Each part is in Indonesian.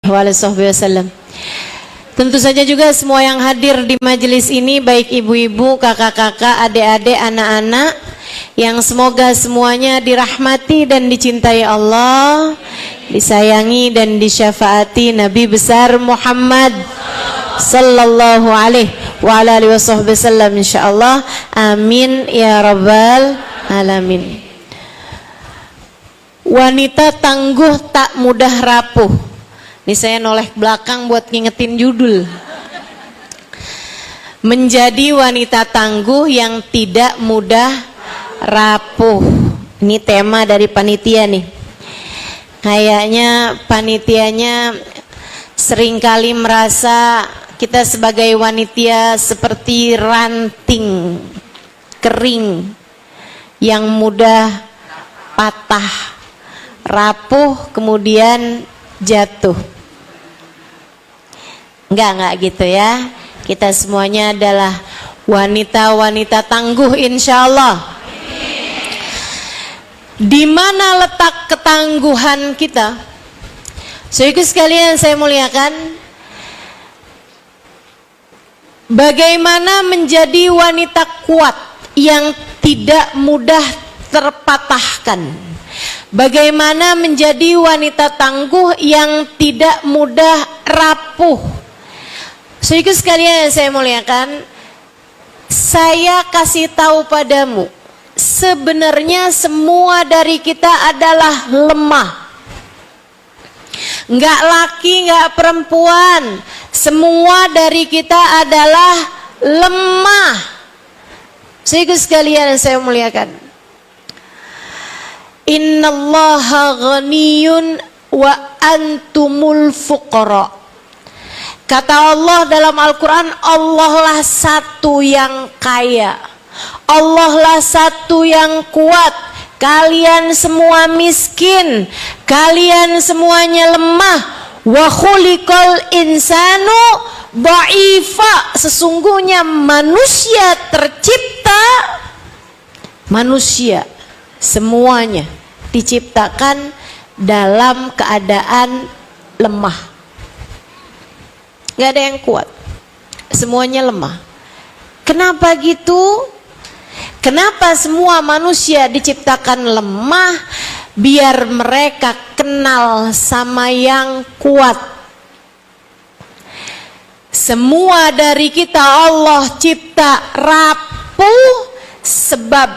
wasallam. Tentu saja juga semua yang hadir di majelis ini, baik ibu-ibu, kakak-kakak, adik-adik, anak-anak, yang semoga semuanya dirahmati dan dicintai Allah, disayangi dan disyafaati Nabi besar Muhammad sallallahu alaihi wa alihi wasallam, insyaallah. Amin ya rabbal alamin. Wanita tangguh tak mudah rapuh. Ini saya noleh belakang buat ngingetin judul. Menjadi wanita tangguh yang tidak mudah rapuh. Ini tema dari panitia nih. Kayaknya panitianya seringkali merasa kita sebagai wanita seperti ranting kering yang mudah patah, rapuh, kemudian jatuh. Enggak gitu ya. Kita semuanya adalah wanita-wanita tangguh, insya Allah. Di mana letak ketangguhan kita? Saudaraku sekalian saya muliakan, bagaimana menjadi wanita kuat yang tidak mudah terpatahkan? Bagaimana menjadi wanita tangguh yang tidak mudah rapuh? Saudaraku sekalian yang saya muliakan, saya kasih tahu padamu, sebenarnya semua dari kita adalah lemah. Enggak laki, enggak perempuan, semua dari kita adalah lemah. Saudaraku sekalian yang saya muliakan, innallaha ghaniyun wa antumul fuqara. Kata Allah dalam Al-Quran, Allah lah satu yang kaya, Allah lah satu yang kuat. Kalian semua miskin, kalian semuanya lemah. Wa khuliqal insanu dha'ifa. Sesungguhnya manusia tercipta, manusia semuanya diciptakan dalam keadaan lemah. Gak ada yang kuat, semuanya lemah. Kenapa gitu? Kenapa semua manusia diciptakan lemah? Biar mereka kenal sama yang kuat. Semua dari kita Allah cipta rapuh, sebab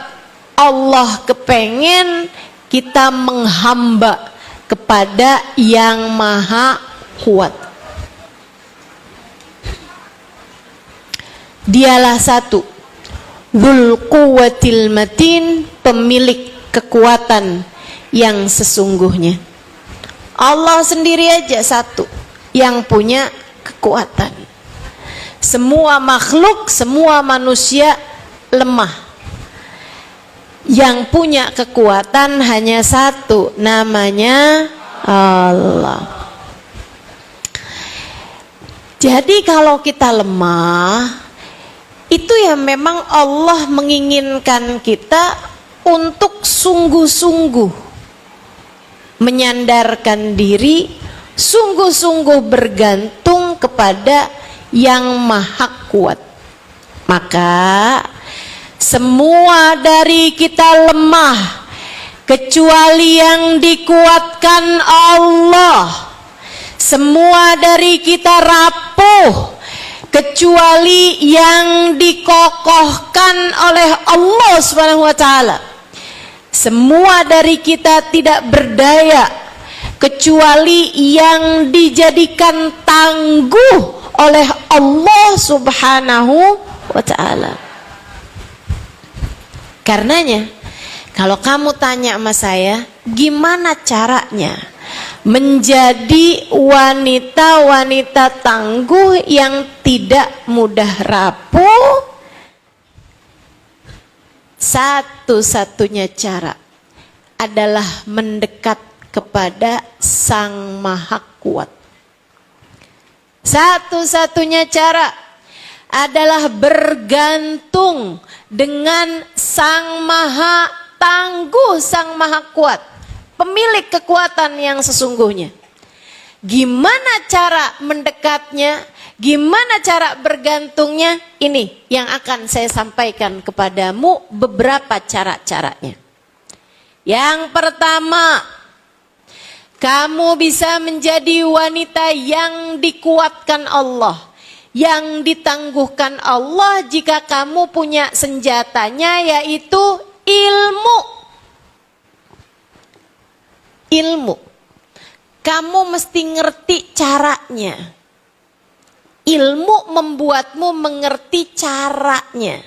Allah kepengen kita menghamba kepada yang maha kuat. Dialah satu, Dzul Quwwatil Matin, pemilik kekuatan yang sesungguhnya. Allah sendiri aja satu yang punya kekuatan. Semua makhluk, semua manusia lemah. Yang punya kekuatan hanya satu, namanya Allah. Jadi kalau kita lemah, itu ya memang Allah menginginkan kita untuk sungguh-sungguh menyandarkan diri, sungguh-sungguh bergantung kepada yang maha kuat. Maka semua dari kita lemah kecuali yang dikuatkan Allah. Semua dari kita rapuh kecuali yang dikokohkan oleh Allah Subhanahu wa taala. Semua dari kita tidak berdaya kecuali yang dijadikan tangguh oleh Allah Subhanahu wa taala. Karenanya kalau kamu tanya sama saya, gimana caranya menjadi wanita-wanita tangguh yang tidak mudah rapuh? Satu-satunya cara adalah mendekat kepada Sang Maha Kuat. Satu-satunya cara adalah bergantung dengan Sang Maha Tangguh, Sang Maha Kuat, pemilik kekuatan yang sesungguhnya. Gimana cara mendekatnya? Gimana cara bergantungnya? Ini yang akan saya sampaikan kepadamu beberapa cara-caranya. Yang pertama, kamu bisa menjadi wanita yang dikuatkan Allah, yang ditangguhkan Allah jika kamu punya senjatanya, yaitu ilmu. Ilmu. Kamu mesti ngerti caranya. Ilmu membuatmu mengerti caranya.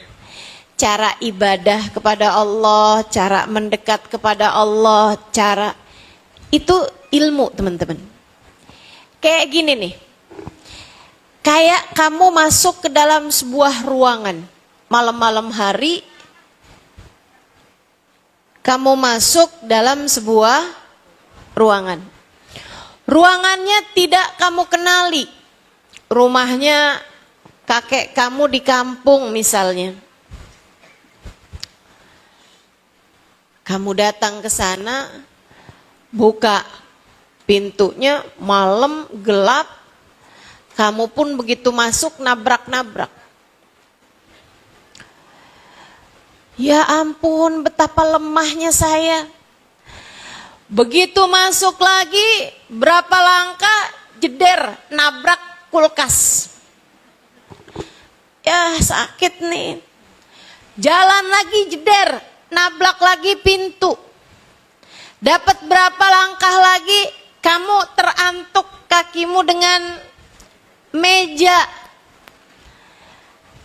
Cara ibadah kepada Allah, cara mendekat kepada Allah, cara itu ilmu, teman-teman. Kayak gini nih. Kayak kamu masuk ke dalam sebuah ruangan. Malam-malam hari kamu masuk dalam sebuah ruangan. Ruangannya tidak kamu kenali. Rumahnya kakek kamu di kampung misalnya. Kamu datang ke sana, buka pintunya, malam gelap. Kamu pun begitu masuk nabrak-nabrak. Ya ampun, betapa lemahnya saya. Begitu masuk lagi, berapa langkah jeder, nabrak kulkas. Ya sakit nih. Jalan lagi jeder, nabrak lagi pintu. Dapat berapa langkah lagi, kamu terantuk kakimu dengan meja.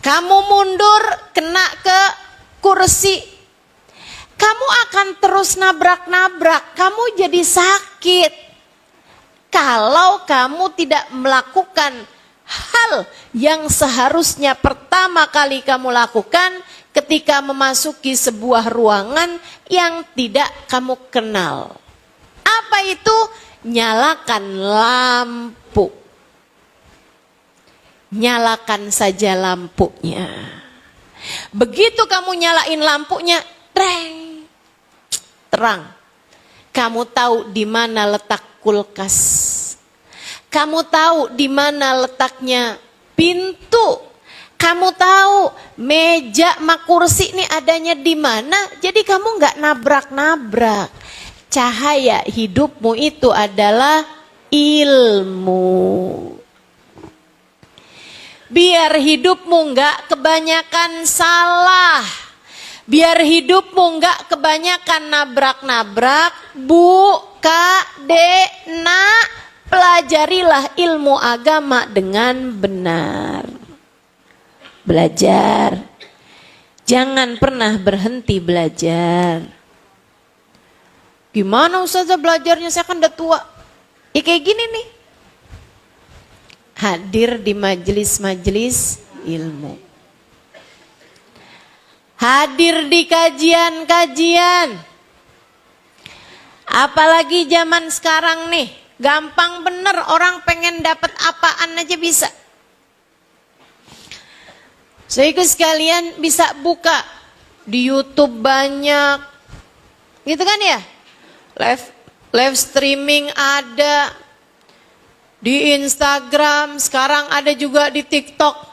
Kamu mundur, kena ke kursi. Kamu akan terus nabrak-nabrak, kamu jadi sakit. Kalau kamu tidak melakukan hal yang seharusnya pertama kali kamu lakukan ketika memasuki sebuah ruangan yang tidak kamu kenal. Apa itu? Nyalakan lampu. Nyalakan saja lampunya. Begitu kamu nyalain lampunya, terang. Kamu tahu di mana letak kulkas. Kamu tahu di mana letaknya pintu. Kamu tahu meja sama kursi ini adanya di mana. Jadi kamu nggak nabrak-nabrak. Cahaya hidupmu itu adalah ilmu. Biar hidupmu nggak kebanyakan salah. Biar hidupmu nggak kebanyakan nabrak-nabrak, Bu, Kak, Dek, Nak, pelajarilah ilmu agama dengan benar. Belajar. Jangan pernah berhenti belajar. Gimana Ustazah belajarnya? Saya kan udah tua. Ya kayak gini nih. Hadir di majelis-majelis ilmu. Hadir di kajian-kajian. Apalagi zaman sekarang nih, gampang bener orang pengen dapat apaan aja bisa. Saudaraku sekalian bisa buka di YouTube banyak, gitu kan ya? Live streaming ada, di Instagram, sekarang ada juga di TikTok.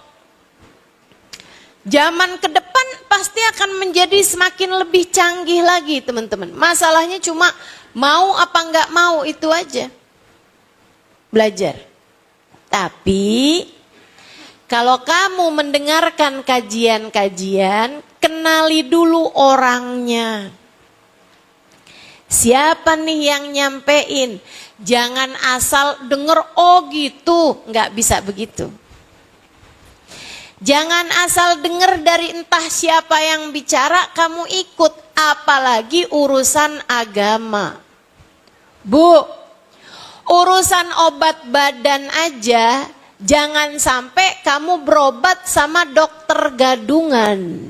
Zaman ke depan pasti akan menjadi semakin lebih canggih lagi, teman-teman. Masalahnya cuma mau apa nggak mau, itu aja. Belajar. Tapi kalau kamu mendengarkan kajian-kajian, kenali dulu orangnya. Siapa nih yang nyampein? Jangan asal denger, oh gitu, nggak bisa begitu. Jangan asal dengar dari entah siapa yang bicara, kamu ikut. Apalagi urusan agama. Bu, urusan obat badan aja, jangan sampai kamu berobat sama dokter gadungan.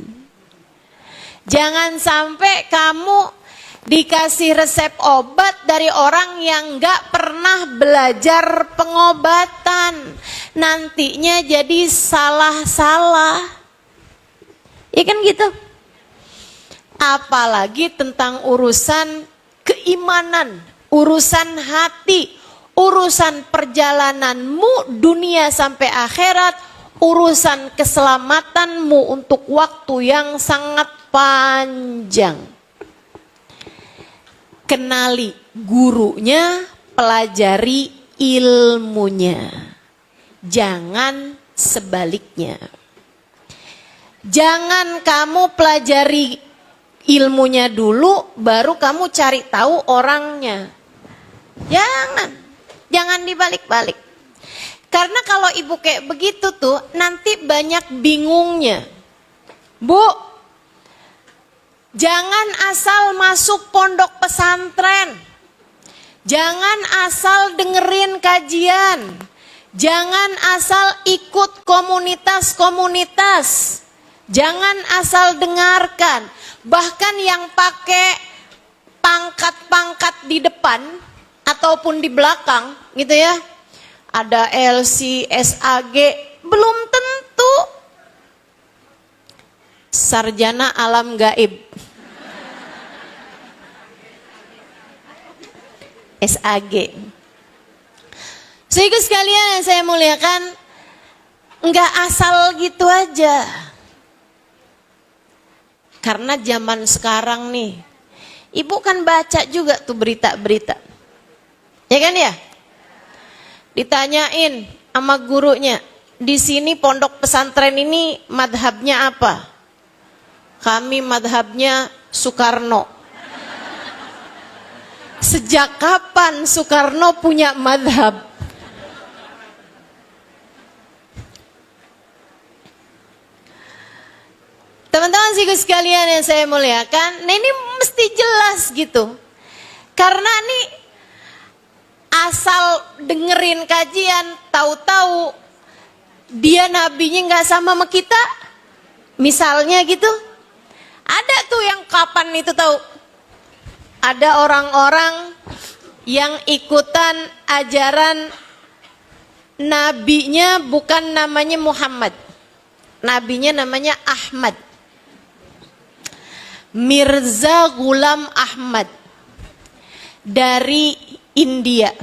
Jangan sampai kamu dikasih resep obat dari orang yang gak pernah belajar pengobatan. Nantinya jadi salah-salah. Ya kan gitu. Apalagi tentang urusan keimanan, urusan hati, urusan perjalananmu dunia sampai akhirat, urusan keselamatanmu untuk waktu yang sangat panjang. Kenali gurunya, pelajari ilmunya. Jangan sebaliknya. Jangan kamu pelajari ilmunya dulu, baru kamu cari tahu orangnya. Jangan dibalik-balik. Karena kalau ibu kayak begitu tuh, nanti banyak bingungnya. Bu, jangan asal masuk pondok pesantren. Jangan asal dengerin kajian. Jangan asal ikut komunitas-komunitas. Jangan asal dengarkan. Bahkan yang pakai pangkat-pangkat di depan ataupun di belakang gitu ya. Ada LC, SAG, belum tentu sarjana alam gaib. SAG. Sehingga sekalian yang saya muliakan, enggak asal gitu aja. Karena zaman sekarang nih, ibu kan baca juga tuh berita-berita. Ya kan ya? Ditanyain sama gurunya, di sini pondok pesantren ini madhabnya apa? Kami madhabnya Soekarno. Sejak kapan Soekarno punya madhab? Teman-teman sekalian yang saya muliakan, nah ini mesti jelas gitu. Karena nih asal dengerin kajian, tahu-tahu dia nabinya nggak sama kita, misalnya gitu. Ada tuh yang kapan itu tahu? Ada orang-orang yang ikutan ajaran nabinya bukan namanya Muhammad, nabinya namanya Ahmad. Mirza Ghulam Ahmad dari India.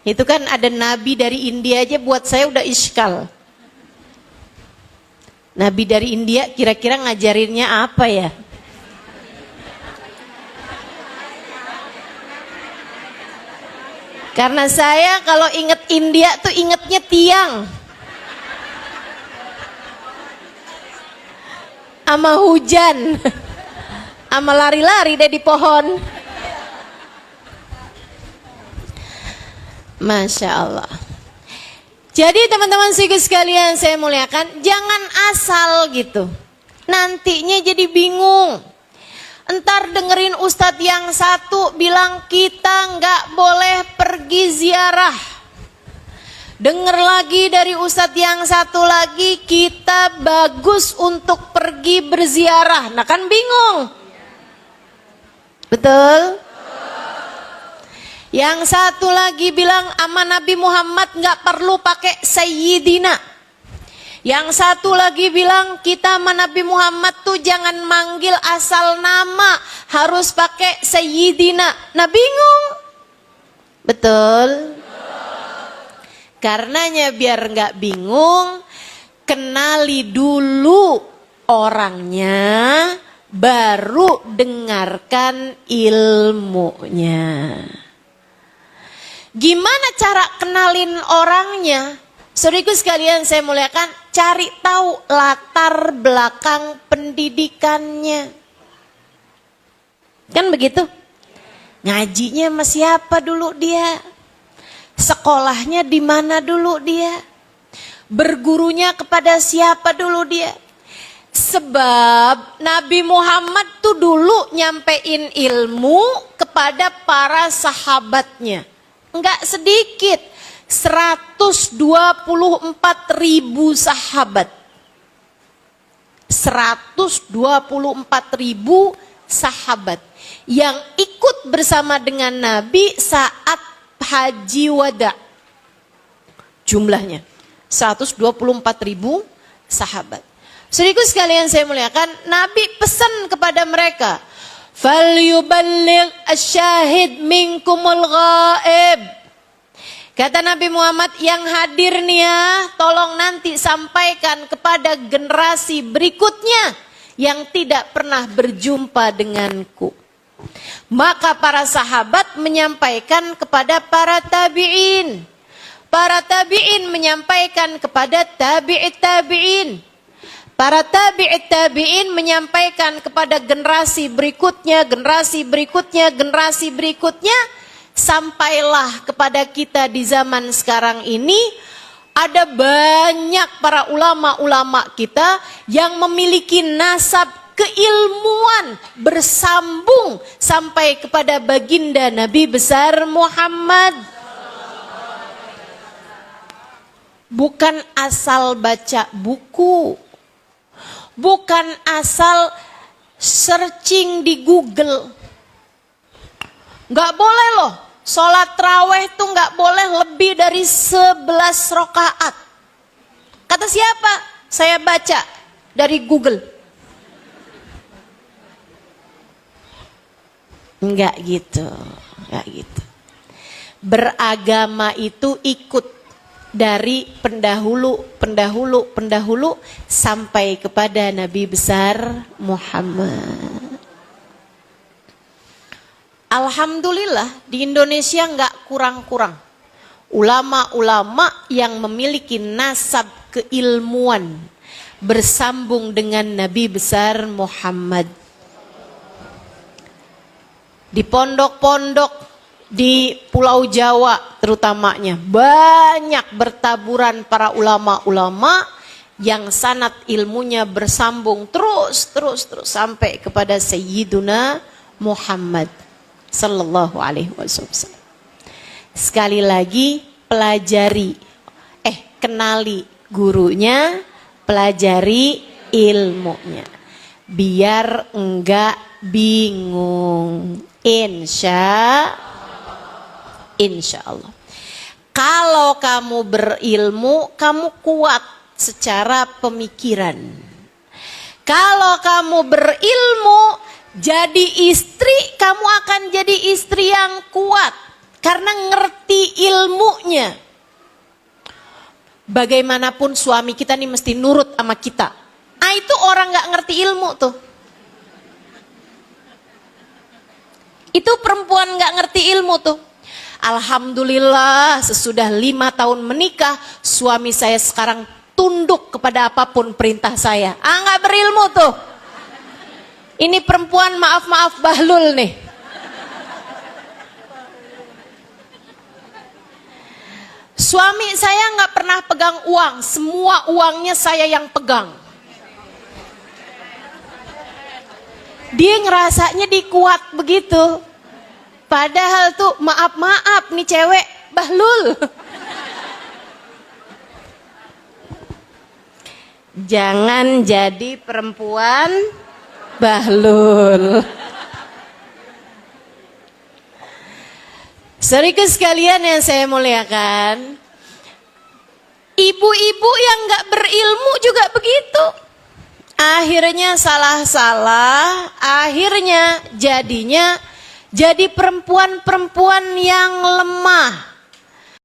Itu kan ada nabi dari India aja buat saya udah iskal. Nabi dari India kira-kira ngajarinnya apa ya? Karena saya kalau inget India tuh ingetnya tiang. Sama hujan, sama lari-lari deh di pohon. Masya Allah. Jadi teman-teman sekalian saya muliakan, jangan asal gitu. Nantinya jadi bingung. Entar dengerin ustadz yang satu bilang kita nggak boleh pergi ziarah. Dengar lagi dari ustadz yang satu lagi, kita bagus untuk pergi berziarah. Nah kan bingung. Betul? Yang satu lagi bilang sama Nabi Muhammad nggak perlu pakai Sayyidina. Yang satu lagi bilang kita sama Nabi Muhammad tuh jangan manggil asal nama, harus pakai Sayyidina. Nah bingung. Betul? Karenanya biar nggak bingung, kenali dulu orangnya, baru dengarkan ilmunya. Gimana cara kenalin orangnya? Saudaraku sekalian saya muliakan, cari tahu latar belakang pendidikannya. Kan begitu? Ngajinya sama siapa dulu dia? Sekolahnya di mana dulu dia? Bergurunya kepada siapa dulu dia? Sebab Nabi Muhammad tuh dulu nyampein ilmu kepada para sahabatnya. Enggak sedikit, 124.000 sahabat. 124.000 sahabat yang ikut bersama dengan Nabi saat haji wada. Jumlahnya 124.000 sahabat. Saudaraku sekalian saya muliakan, Nabi pesan kepada mereka, falyuballigh asyahid minkumul ghaib. Kata Nabi Muhammad, yang hadir nih ya, tolong nanti sampaikan kepada generasi berikutnya yang tidak pernah berjumpa denganku. Maka para sahabat menyampaikan kepada para tabi'in. Para tabi'in menyampaikan kepada tabi'it tabi'in. Para tabi'it tabi'in menyampaikan kepada generasi berikutnya, generasi berikutnya, generasi berikutnya. Sampailah kepada kita di zaman sekarang ini, ada banyak para ulama-ulama kita yang memiliki nasab keilmuan bersambung sampai kepada baginda Nabi besar Muhammad. Bukan asal baca buku, bukan asal searching di Google. Nggak boleh loh, sholat raweh tuh nggak boleh lebih dari 11 rakaat. Kata siapa? Saya baca dari Google. Enggak gitu, enggak gitu. Beragama itu ikut dari pendahulu sampai kepada Nabi besar Muhammad. Alhamdulillah di Indonesia enggak kurang-kurang ulama-ulama yang memiliki nasab keilmuan bersambung dengan Nabi besar Muhammad. Di pondok-pondok di Pulau Jawa terutamanya banyak bertaburan para ulama-ulama yang sanad ilmunya bersambung terus sampai kepada Sayyiduna Muhammad sallallahu alaihi wasallam. Sekali lagi pelajari, kenali gurunya, pelajari ilmunya, biar enggak bingung. Insya Allah. Kalau kamu berilmu, kamu kuat secara pemikiran. Kalau kamu berilmu, jadi istri, kamu akan jadi istri yang kuat karena ngerti ilmunya. Bagaimanapun suami kita nih mesti nurut sama kita. Itu orang nggak ngerti ilmu tuh. Itu perempuan nggak ngerti ilmu tuh. Alhamdulillah sesudah 5 tahun menikah, suami saya sekarang tunduk kepada apapun perintah saya. Nggak berilmu tuh. Ini perempuan maaf bahlul nih. Suami saya nggak pernah pegang uang, semua uangnya saya yang pegang. Dia ngerasanya dikuat begitu. Padahal tuh maaf nih cewek bahlul. Jangan jadi perempuan bahlul. Saudaraku sekalian yang saya muliakan, ibu-ibu yang gak berilmu juga begitu. Akhirnya salah-salah, akhirnya jadinya jadi perempuan-perempuan yang lemah.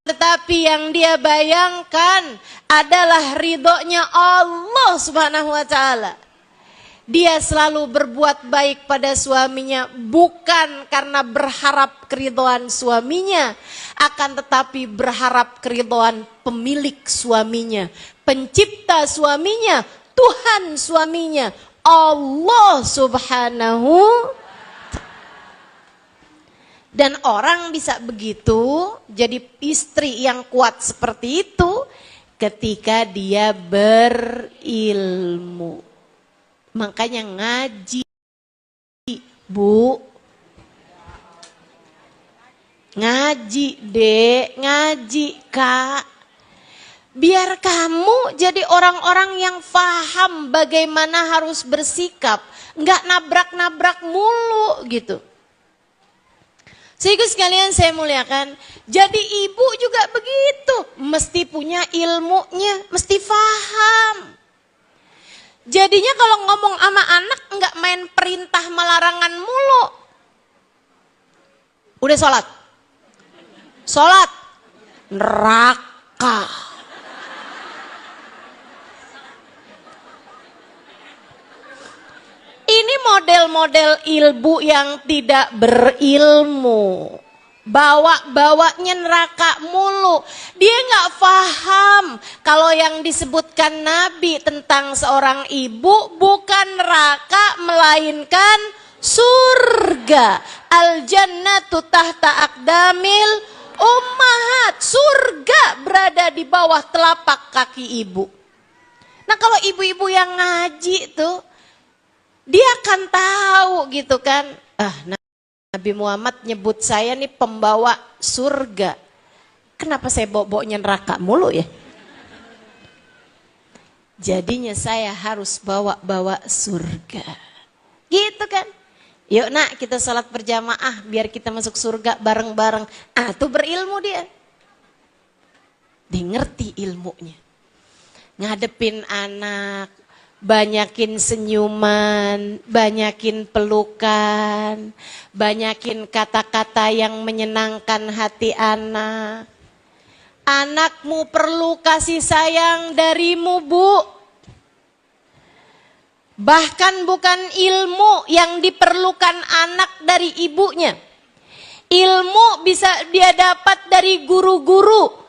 Tetapi yang dia bayangkan adalah ridhonya Allah Subhanahu wa ta'ala. Dia selalu berbuat baik pada suaminya bukan karena berharap keridhaan suaminya, akan tetapi berharap keridhaan pemilik suaminya, pencipta suaminya, Tuhan suaminya, Allah Subhanahu. Dan orang bisa begitu, jadi istri yang kuat seperti itu ketika dia berilmu. Makanya ngaji, Bu. Ngaji, Dek. Ngaji, Kak. Biar kamu jadi orang-orang yang paham bagaimana harus bersikap. Nggak nabrak-nabrak mulu gitu. Sehingga sekalian saya muliakan, jadi ibu juga begitu. Mesti punya ilmunya, mesti paham. Jadinya kalau ngomong sama anak nggak main perintah melarangan mulu. Udah sholat. Sholat. Neraka. Ini model-model ilmu yang tidak berilmu. Bawa-bawanya neraka mulu. Dia nggak paham kalau yang disebutkan Nabi tentang seorang ibu bukan neraka melainkan surga. Al jannatu tahta aqdamil ummahat. Surga berada di bawah telapak kaki ibu. Nah kalau ibu-ibu yang ngaji tuh, dia akan tahu gitu kan. Nabi Muhammad nyebut saya nih pembawa surga. Kenapa saya bawa-bawanya neraka mulu ya? Jadinya saya harus bawa-bawa surga. Gitu kan? Yuk nak kita sholat berjamaah biar kita masuk surga bareng-bareng. Tuh berilmu dia. Dia ngerti ilmunya. Ngadepin anak. Banyakin senyuman, banyakin pelukan, banyakin kata-kata yang menyenangkan hati anak. Anakmu perlu kasih sayang darimu, Bu. Bahkan bukan ilmu yang diperlukan anak dari ibunya. Ilmu bisa dia dapat dari guru-guru.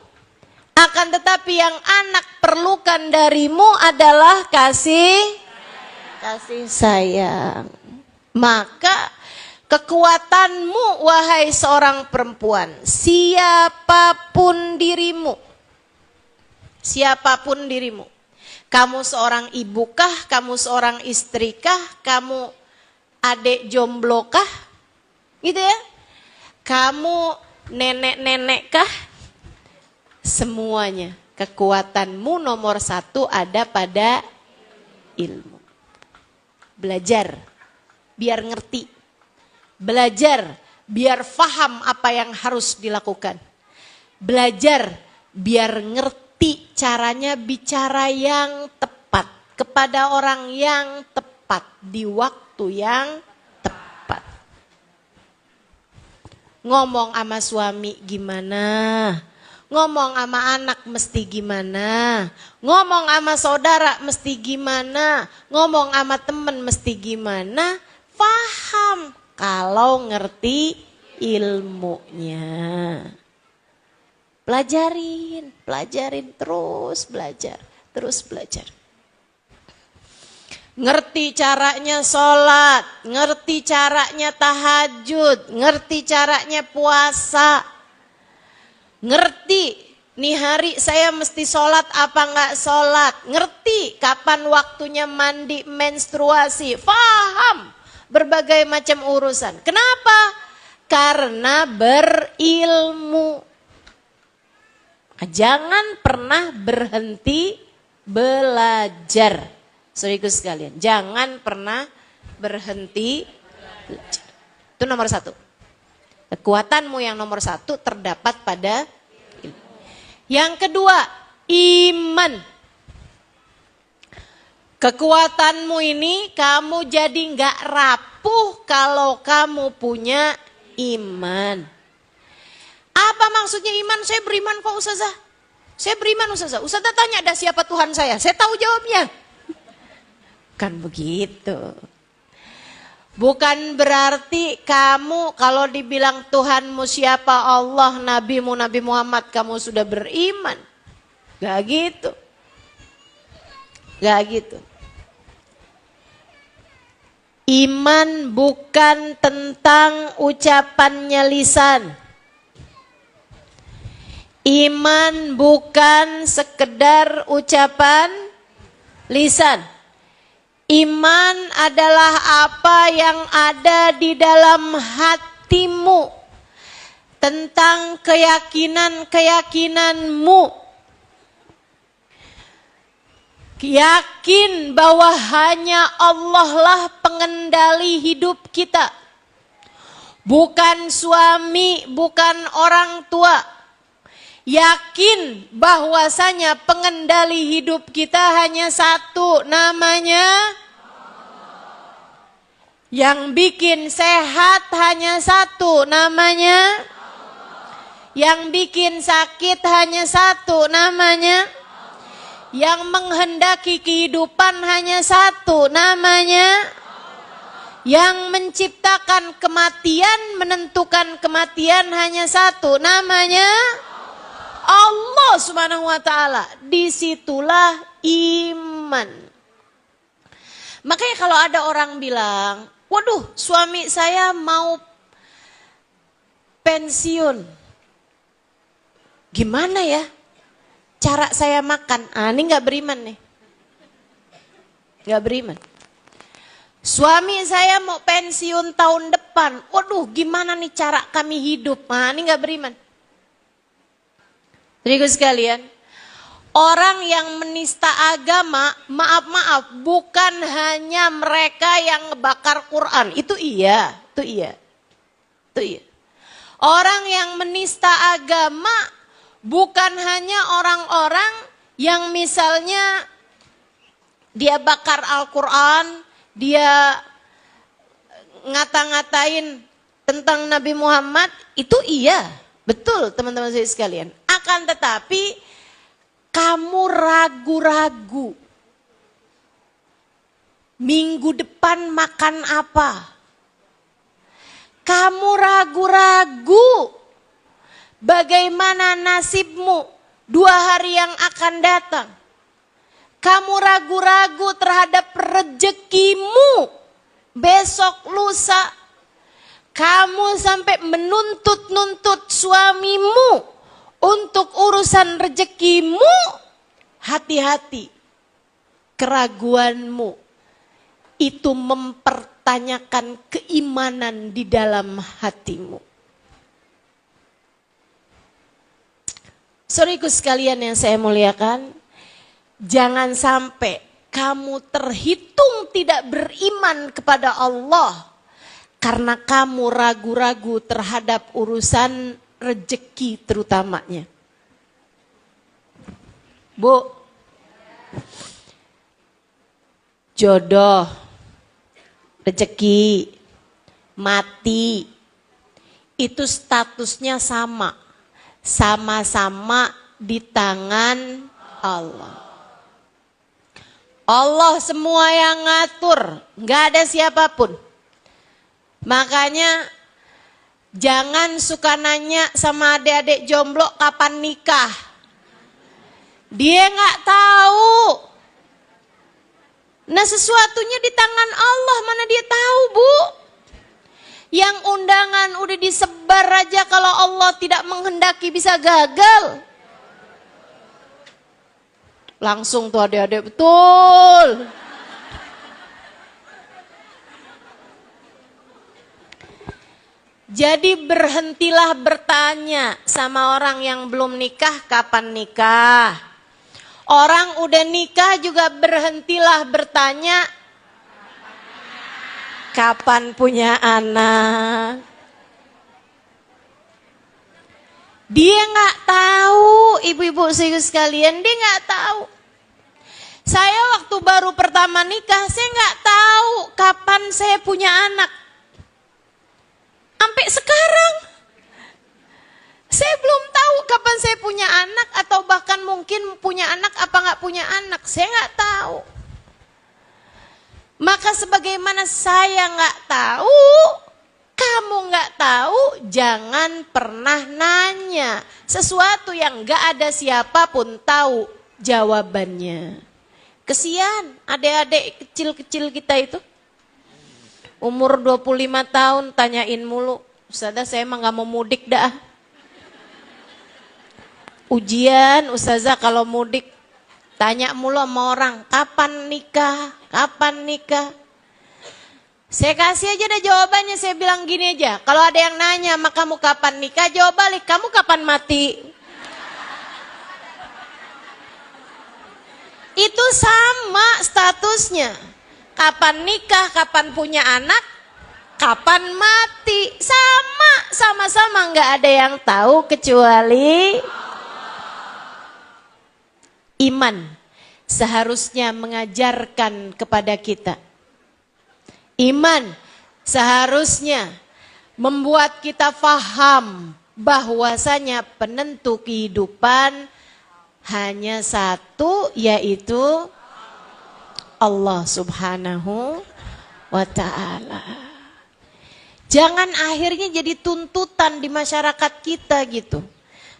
Akan tetapi yang anak perlukan darimu adalah kasih sayang. Maka kekuatanmu wahai seorang perempuan, siapapun dirimu. Kamu seorang ibukah, kamu seorang istrikah, kamu adik jomblokah? Gitu ya. Kamu nenek-nenekkah? Semuanya kekuatanmu nomor satu ada pada ilmu. Belajar biar ngerti. Belajar biar faham apa yang harus dilakukan. Belajar biar ngerti caranya bicara yang tepat kepada orang yang tepat di waktu yang tepat. Ngomong sama suami gimana? Ngomong sama anak mesti gimana, ngomong sama saudara mesti gimana, ngomong sama temen mesti gimana, paham kalau ngerti ilmunya. Pelajarin terus belajar. Ngerti caranya sholat, ngerti caranya tahajud, ngerti caranya puasa. Ngerti nih hari saya mesti sholat apa enggak sholat. Ngerti kapan waktunya mandi menstruasi. Faham berbagai macam urusan. Kenapa? Karena berilmu. Jangan pernah berhenti belajar. Saudaraku sekalian, jangan pernah berhenti belajar. Itu nomor satu. Kekuatanmu yang nomor satu terdapat pada ilmu. Yang kedua, iman. Kekuatanmu ini kamu jadi nggak rapuh kalau kamu punya iman. Apa maksudnya iman? Saya beriman kok Ustazah. Saya beriman Ustazah. Ustazah tanya ada siapa Tuhan saya? Saya tahu jawabnya. Kan begitu. Bukan berarti kamu kalau dibilang Tuhanmu siapa Allah, Nabimu Nabi Muhammad kamu sudah beriman. Gak gitu. Iman bukan tentang ucapannya lisan. Iman bukan sekedar ucapan lisan. Iman adalah apa yang ada di dalam hatimu tentang keyakinan-keyakinanmu. Yakin bahwa hanya Allah lah pengendali hidup kita. Bukan suami, bukan orang tua. Yakin bahwasanya pengendali hidup kita hanya satu, namanya yang bikin sehat hanya satu, namanya yang bikin sakit hanya satu, namanya yang menghendaki kehidupan hanya satu, namanya yang menciptakan kematian, menentukan kematian hanya satu, namanya Allah Subhanahu wa ta'ala. Disitulah iman. Makanya kalau ada orang bilang, waduh suami saya mau pensiun, gimana ya cara saya makan? Ini gak beriman nih. Gak beriman. Suami saya mau pensiun tahun depan. Waduh gimana nih cara kami hidup? Ini gak beriman. Jadi sekalian, orang yang menista agama, maaf, bukan hanya mereka yang ngebakar Quran. Itu iya. Orang yang menista agama bukan hanya orang-orang yang misalnya dia bakar Al-Quran, dia ngata-ngatain tentang Nabi Muhammad, itu iya, betul teman-teman saya sekalian. Akan tetapi kamu ragu-ragu, minggu depan makan apa? Kamu ragu-ragu bagaimana nasibmu 2 hari yang akan datang. Kamu ragu-ragu terhadap rezekimu besok lusa. Kamu sampai menuntut-nuntut suamimu untuk urusan rezekimu. Hati-hati, keraguanmu itu mempertanyakan keimanan di dalam hatimu. Saudaraku sekalian yang saya muliakan, jangan sampai kamu terhitung tidak beriman kepada Allah karena kamu ragu-ragu terhadap urusan rezeki terutamanya. Bu, jodoh, rezeki, mati, itu statusnya sama. Sama-sama di tangan Allah. Allah semua yang ngatur, nggak ada siapapun. Makanya jangan suka nanya sama adik-adik jomblo kapan nikah. Dia nggak tahu. Nah sesuatunya di tangan Allah, mana dia tahu, Bu? Yang undangan udah disebar aja, kalau Allah tidak menghendaki bisa gagal. Langsung tuh adik-adik, betul. Jadi berhentilah bertanya sama orang yang belum nikah, kapan nikah. Orang udah nikah juga berhentilah bertanya, kapan punya anak. Dia nggak tahu, ibu-ibu sekalian, dia nggak tahu. Saya waktu baru pertama nikah, saya nggak tahu kapan saya punya anak. Sampai sekarang, saya belum tahu kapan saya punya anak, atau bahkan mungkin punya anak apa nggak punya anak, saya nggak tahu. Maka sebagaimana saya nggak tahu, kamu nggak tahu, jangan pernah nanya sesuatu yang nggak ada siapapun tahu jawabannya. Kesian adik-adik kecil-kecil kita itu, umur 25 tahun tanyain mulu, Ustazah saya emang nggak mau mudik dah. Ujian Ustazah kalau mudik, tanya mulu sama orang, kapan nikah? Kapan nikah? Saya kasih aja deh jawabannya, saya bilang gini aja. Kalau ada yang nanya, "Mak kamu kapan nikah?" Jawab balik, "Kamu kapan mati?" Itu sama statusnya. Kapan nikah, kapan punya anak, kapan mati. Sama-sama nggak ada yang tahu kecuali Iman seharusnya mengajarkan kepada kita. Iman seharusnya membuat kita faham bahwasanya penentu kehidupan hanya satu, yaitu Allah Subhanahu wa ta'ala. Jangan akhirnya jadi tuntutan di masyarakat kita gitu.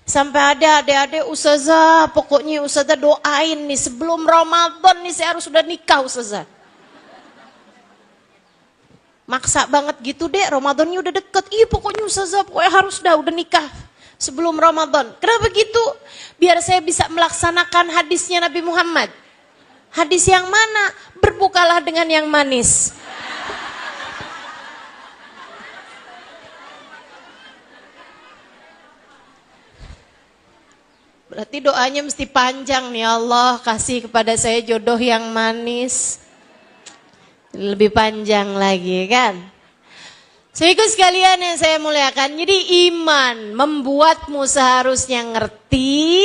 Sampai ada adik-adik, ustazah, pokoknya ustazah doain nih sebelum Ramadan nih saya harus sudah nikah ustazah. Maksa banget gitu deh, Ramadannya udah deket. Iya pokoknya ustazah, pokoknya harus udah nikah sebelum Ramadan. Kenapa gitu? Biar saya bisa melaksanakan hadisnya Nabi Muhammad. Hadis yang mana? Berbukalah dengan yang manis. Berarti doanya mesti panjang nih, Allah kasih kepada saya jodoh yang manis. Lebih panjang lagi kan. Saudaraku sekalian yang saya muliakan, jadi iman membuatmu seharusnya ngerti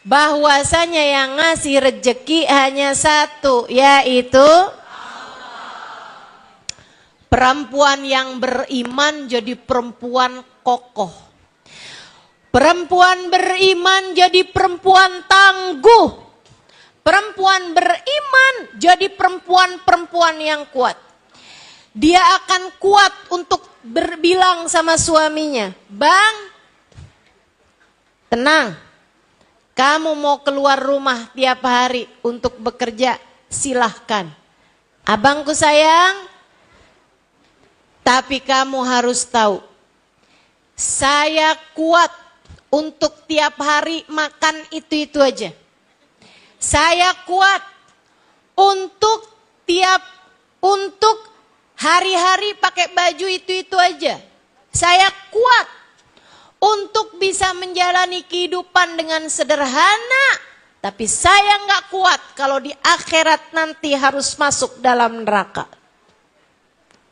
bahwasanya yang ngasih rezeki hanya satu, yaitu Allah. Perempuan yang beriman jadi perempuan kokoh. Perempuan beriman jadi perempuan tangguh. Perempuan beriman jadi perempuan-perempuan yang kuat. Dia akan kuat untuk berbilang sama suaminya, "Bang, tenang. Kamu mau keluar rumah tiap hari untuk bekerja, silahkan. Abangku sayang, tapi kamu harus tahu, saya kuat untuk tiap hari makan itu-itu aja. Saya kuat untuk hari-hari pakai baju itu-itu aja. Saya kuat untuk bisa menjalani kehidupan dengan sederhana. Tapi saya nggak kuat kalau di akhirat nanti harus masuk dalam neraka.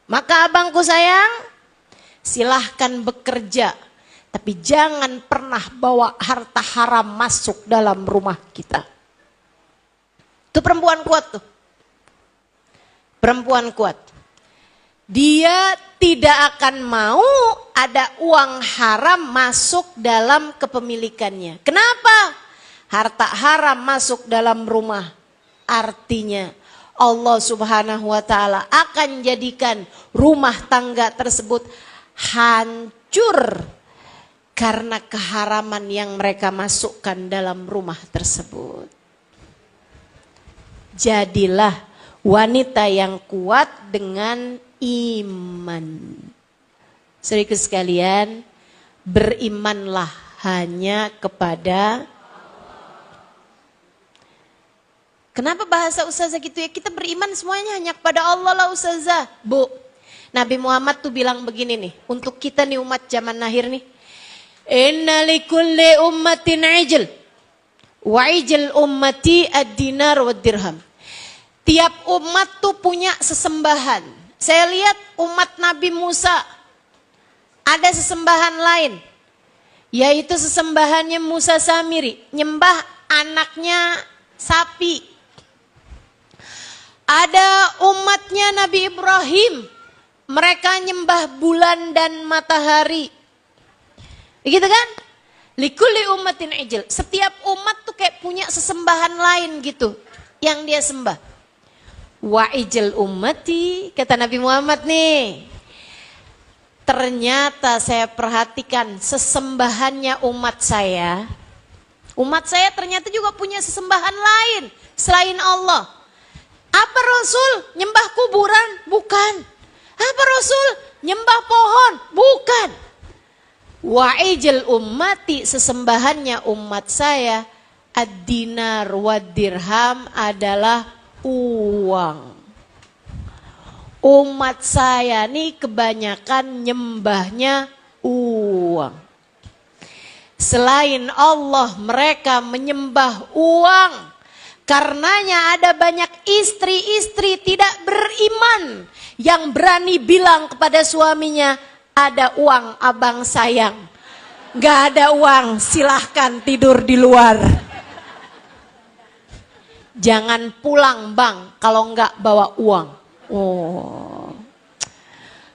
Maka abangku sayang, silahkan bekerja. Tapi jangan pernah bawa harta haram masuk dalam rumah kita." Itu perempuan kuat tuh. Perempuan kuat. Dia tidak akan mau ada uang haram masuk dalam kepemilikannya. Kenapa? Harta haram masuk dalam rumah. Artinya Allah Subhanahu wa ta'ala akan jadikan rumah tangga tersebut hancur karena keharaman yang mereka masukkan dalam rumah tersebut. Jadilah wanita yang kuat dengan iman. Saudaraku sekalian, berimanlah hanya kepada Allah. Kenapa bahasa ustazah gitu ya? Kita beriman semuanya hanya kepada Allah lah ustazah. Bu, Nabi Muhammad tuh bilang begini nih, untuk kita nih umat zaman akhir nih. Inna likulli ummatin ijl. Wa ijl ummati ad-dinar wa dirham. Tiap umat tuh punya sesembahan. Saya lihat umat Nabi Musa ada sesembahan lain, yaitu sesembahannya Musa Samiri, nyembah anaknya sapi. Ada umatnya Nabi Ibrahim, mereka nyembah bulan dan matahari. Begitu kan? Likulli ummatin ijl. Setiap umat tuh kayak punya sesembahan lain gitu yang dia sembah. Wa ijl ummati, kata Nabi Muhammad nih. Ternyata saya perhatikan sesembahannya umat saya ternyata juga punya sesembahan lain selain Allah. Apa Rasul? Nyembah kuburan? Bukan. Apa Rasul? Nyembah pohon? Bukan. Wa ijl ummati, sesembahannya umat saya, ad-dinar wa dirham adalah uang. Umat saya nih kebanyakan nyembahnya uang. Selain Allah mereka menyembah uang. Karenanya ada banyak istri-istri tidak beriman yang berani bilang kepada suaminya, "Ada uang abang sayang." "Gak ada uang, silahkan tidur di luar." Jangan pulang bang kalau nggak bawa uang. Oh,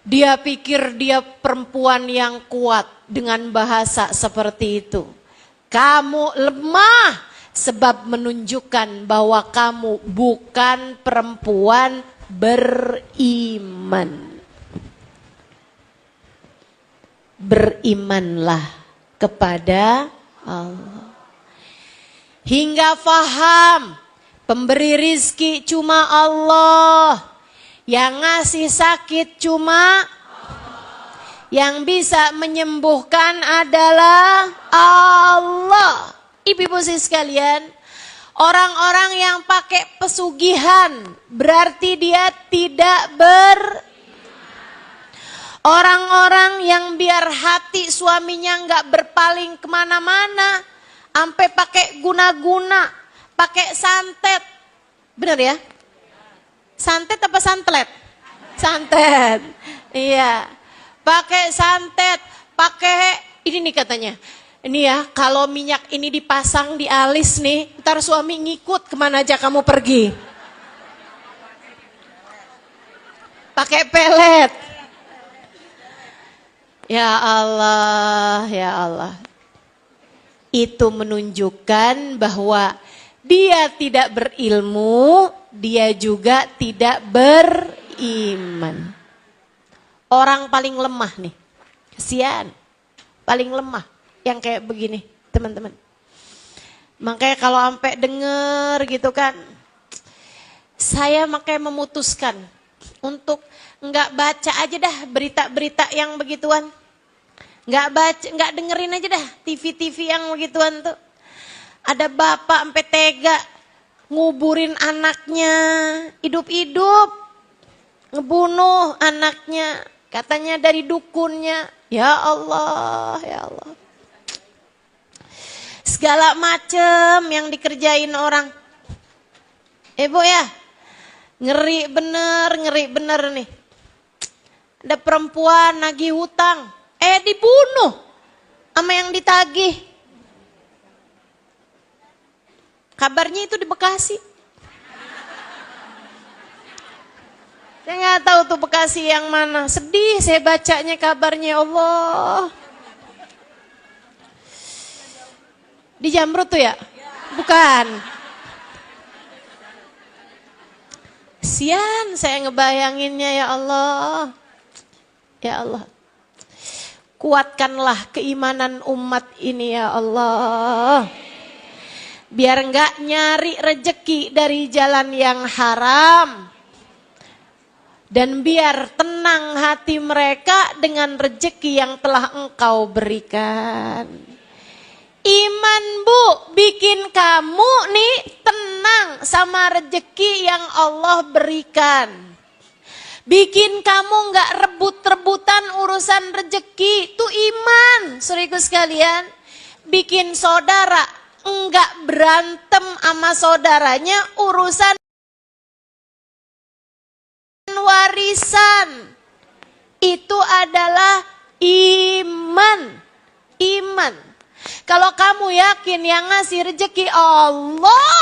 dia pikir dia perempuan yang kuat dengan bahasa seperti itu. Kamu lemah sebab menunjukkan bahwa kamu bukan perempuan beriman. Berimanlah kepada Allah. Hingga faham pemberi rizki cuma Allah. Yang ngasih sakit cuma Allah. Yang bisa menyembuhkan adalah Allah. Ibu-ibu sekalian, orang-orang yang pakai pesugihan berarti dia tidak orang-orang yang biar hati suaminya nggak berpaling kemana-mana, sampai pakai guna-guna, pakai santet, benar ya? Santet apa santlet? Santet, iya. Pakai santet, pakai ini nih katanya. Ini ya, kalau minyak ini dipasang di alis nih, ntar suami ngikut kemana aja kamu pergi. Pakai pelet. Ya Allah, ya Allah. Itu menunjukkan bahwa dia tidak berilmu, dia juga tidak beriman. Orang paling lemah nih, kesian, paling lemah yang kayak begini, teman-teman. Makanya kalau sampai denger gitu kan, saya makanya memutuskan untuk nggak baca aja dah berita-berita yang begituan. Nggak baca, nggak dengerin aja dah TV-TV yang begituan tuh. Ada bapak sampai tega nguburin anaknya hidup-hidup, ngebunuh anaknya, katanya dari dukunnya. Ya Allah, ya Allah. Segala macem yang dikerjain orang. Bu ya, ngeri bener nih. Ada perempuan nagih hutang, dibunuh sama yang ditagih. Kabarnya itu di Bekasi. Saya nggak tahu tuh Bekasi yang mana. Sedih saya bacanya kabarnya, Allah. Di Jamrut tuh ya? Bukan. Sian saya ngebayanginnya, ya Allah. Ya Allah. Kuatkanlah keimanan umat ini, ya Allah. Biar enggak nyari rejeki dari jalan yang haram. Dan biar tenang hati mereka dengan rejeki yang telah Engkau berikan. Iman Bu, bikin kamu nih tenang sama rejeki yang Allah berikan. Bikin kamu enggak rebut-rebutan urusan rejeki, itu iman. Saudaraku sekalian, bikin saudara enggak berantem sama saudaranya urusan warisan. Itu adalah iman. Iman. Kalau kamu yakin yang ngasih rezeki Allah,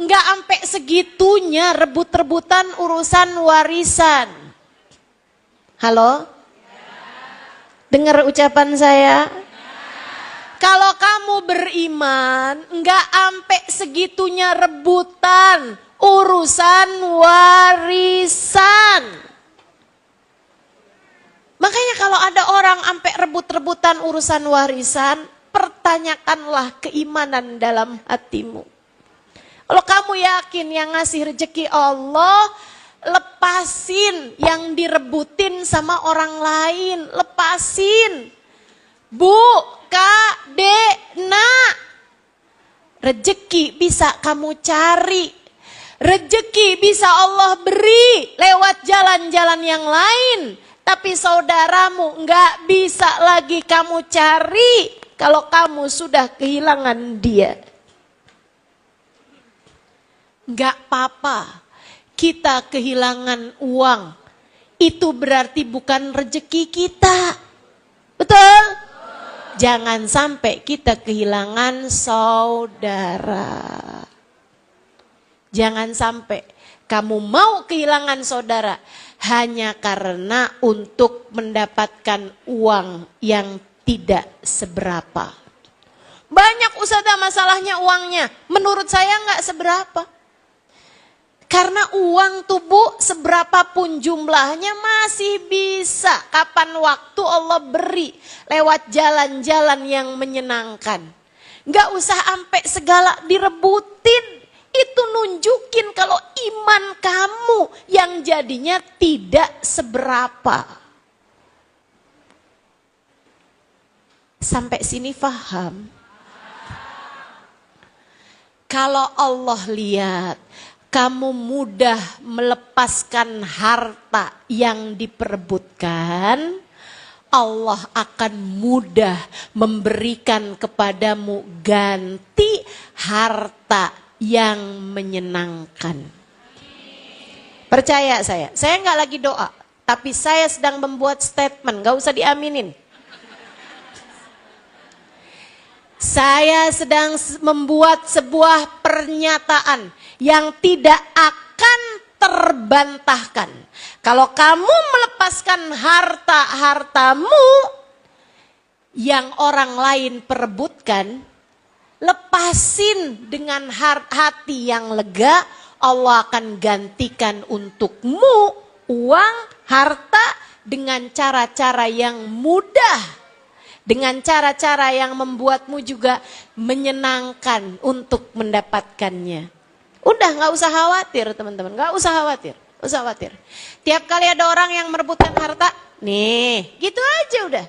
enggak sampai segitunya rebut-rebutan urusan warisan. Halo? Dengar ucapan saya? Kalau kamu beriman, enggak sampai segitunya rebutan urusan warisan. Makanya kalau ada orang sampai rebut-rebutan urusan warisan, pertanyakanlah keimanan dalam hatimu. Kalau kamu yakin yang ngasih rezeki Allah, lepasin yang direbutin sama orang lain, lepasin. Bu, Kak, Dek, Nak, rejeki bisa kamu cari. Rejeki bisa Allah beri lewat jalan-jalan yang lain. Tapi saudaramu enggak bisa lagi kamu cari kalau kamu sudah kehilangan dia. Enggak apa-apa kita kehilangan uang. Itu berarti bukan rejeki kita. Betul? Jangan sampai kita kehilangan saudara. Jangan sampai kamu mau kehilangan saudara hanya karena untuk mendapatkan uang yang tidak seberapa. Banyak ustazah masalahnya uangnya, menurut saya nggak seberapa. Karena uang tubuh seberapapun jumlahnya masih bisa kapan waktu Allah beri lewat jalan-jalan yang menyenangkan. Nggak usah sampai segala direbutin. Itu nunjukin kalau iman kamu yang jadinya tidak seberapa. Sampai sini paham? Kalau Allah lihat kamu mudah melepaskan harta yang diperebutkan, Allah akan mudah memberikan kepadamu ganti harta yang menyenangkan. Percaya saya nggak lagi doa, tapi saya sedang membuat statement, nggak usah diaminin. Saya sedang membuat sebuah pernyataan yang tidak akan terbantahkan. Kalau kamu melepaskan harta-hartamu yang orang lain perebutkan, lepasin dengan hati yang lega, Allah akan gantikan untukmu uang, harta dengan cara-cara yang mudah. Dengan cara-cara yang membuatmu juga menyenangkan untuk mendapatkannya. Udah gak usah khawatir teman-teman, gak usah khawatir. Usah khawatir. Tiap kali ada orang yang merebutkan harta, nih gitu aja udah.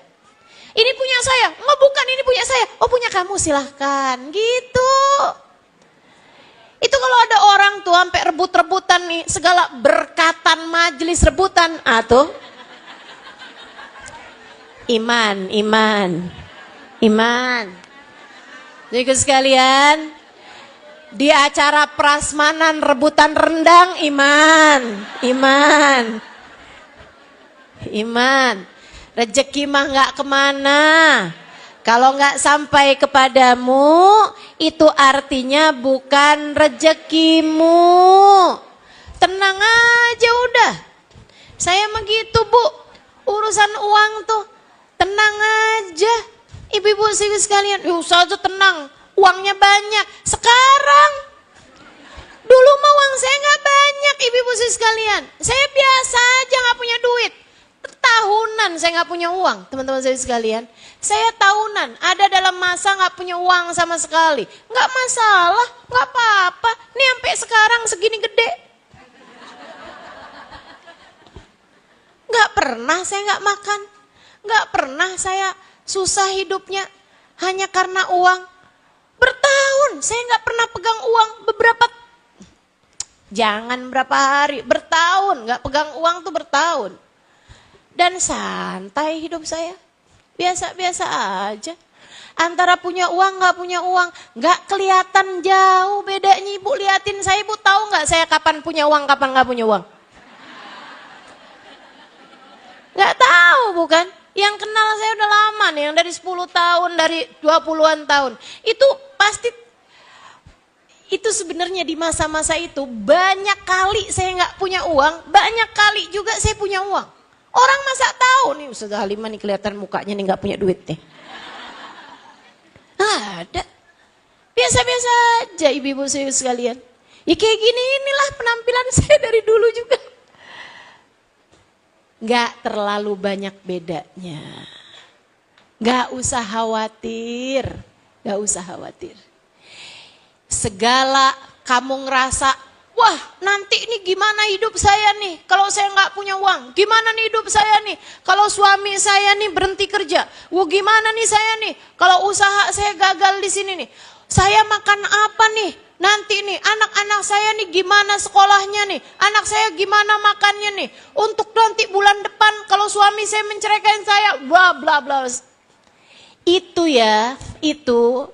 Ini punya saya, oh bukan ini punya saya, oh punya kamu silahkan gitu. Itu kalau ada orang tuh sampai rebut-rebutan nih, segala berkatan majelis rebutan, tuh. Iman. Jadi sekalian, di acara prasmanan rebutan rendang, iman. Rezeki mah nggak kemana. Kalau nggak sampai kepadamu, itu artinya bukan rezekimu. Tenang aja udah. Saya mah gitu Bu, urusan uang tuh. Tenang aja, ibu-ibu sekalian, usah aja tenang, uangnya banyak. Sekarang, dulu mah uang saya nggak banyak, ibu-ibu sekalian. Saya biasa aja nggak punya duit. Tahunan saya nggak punya uang, teman-teman saya sekalian. Saya tahunan, ada dalam masa nggak punya uang sama sekali. Nggak masalah, nggak apa-apa. Nih sampai sekarang segini gede. Nggak pernah saya nggak makan. Nggak pernah saya susah hidupnya hanya karena uang. Bertahun saya nggak pernah pegang uang, jangan berapa hari, bertahun nggak pegang uang tuh bertahun. Dan santai hidup saya, biasa-biasa aja. Antara punya uang nggak punya uang, nggak kelihatan jauh bedanya. Ibu liatin saya, ibu tahu nggak saya kapan punya uang, kapan nggak punya uang? Nggak tahu bukan? Yang kenal saya udah lama nih, yang dari 10 tahun, dari 20-an tahun. Itu pasti, itu sebenarnya di masa-masa itu banyak kali saya nggak punya uang, banyak kali juga saya punya uang. Orang masa tahu nih, Ustazah Halimah nih kelihatan mukanya nih nggak punya duit nih. Ada, biasa-biasa aja ibu-ibu saya sekalian. Ya kayak gini inilah penampilan saya dari dulu juga. Gak terlalu banyak bedanya. Gak usah khawatir. Segala kamu ngerasa, wah nanti ini gimana hidup saya nih kalau saya gak punya uang. Gimana nih hidup saya nih kalau suami saya nih berhenti kerja. Wah gimana nih saya nih kalau usaha saya gagal di sini nih. Saya makan apa nih? Nanti nih anak-anak saya nih gimana sekolahnya nih, anak saya gimana makannya nih, untuk nanti bulan depan kalau suami saya menceraikan saya, bla bla bla. Itu ya, itu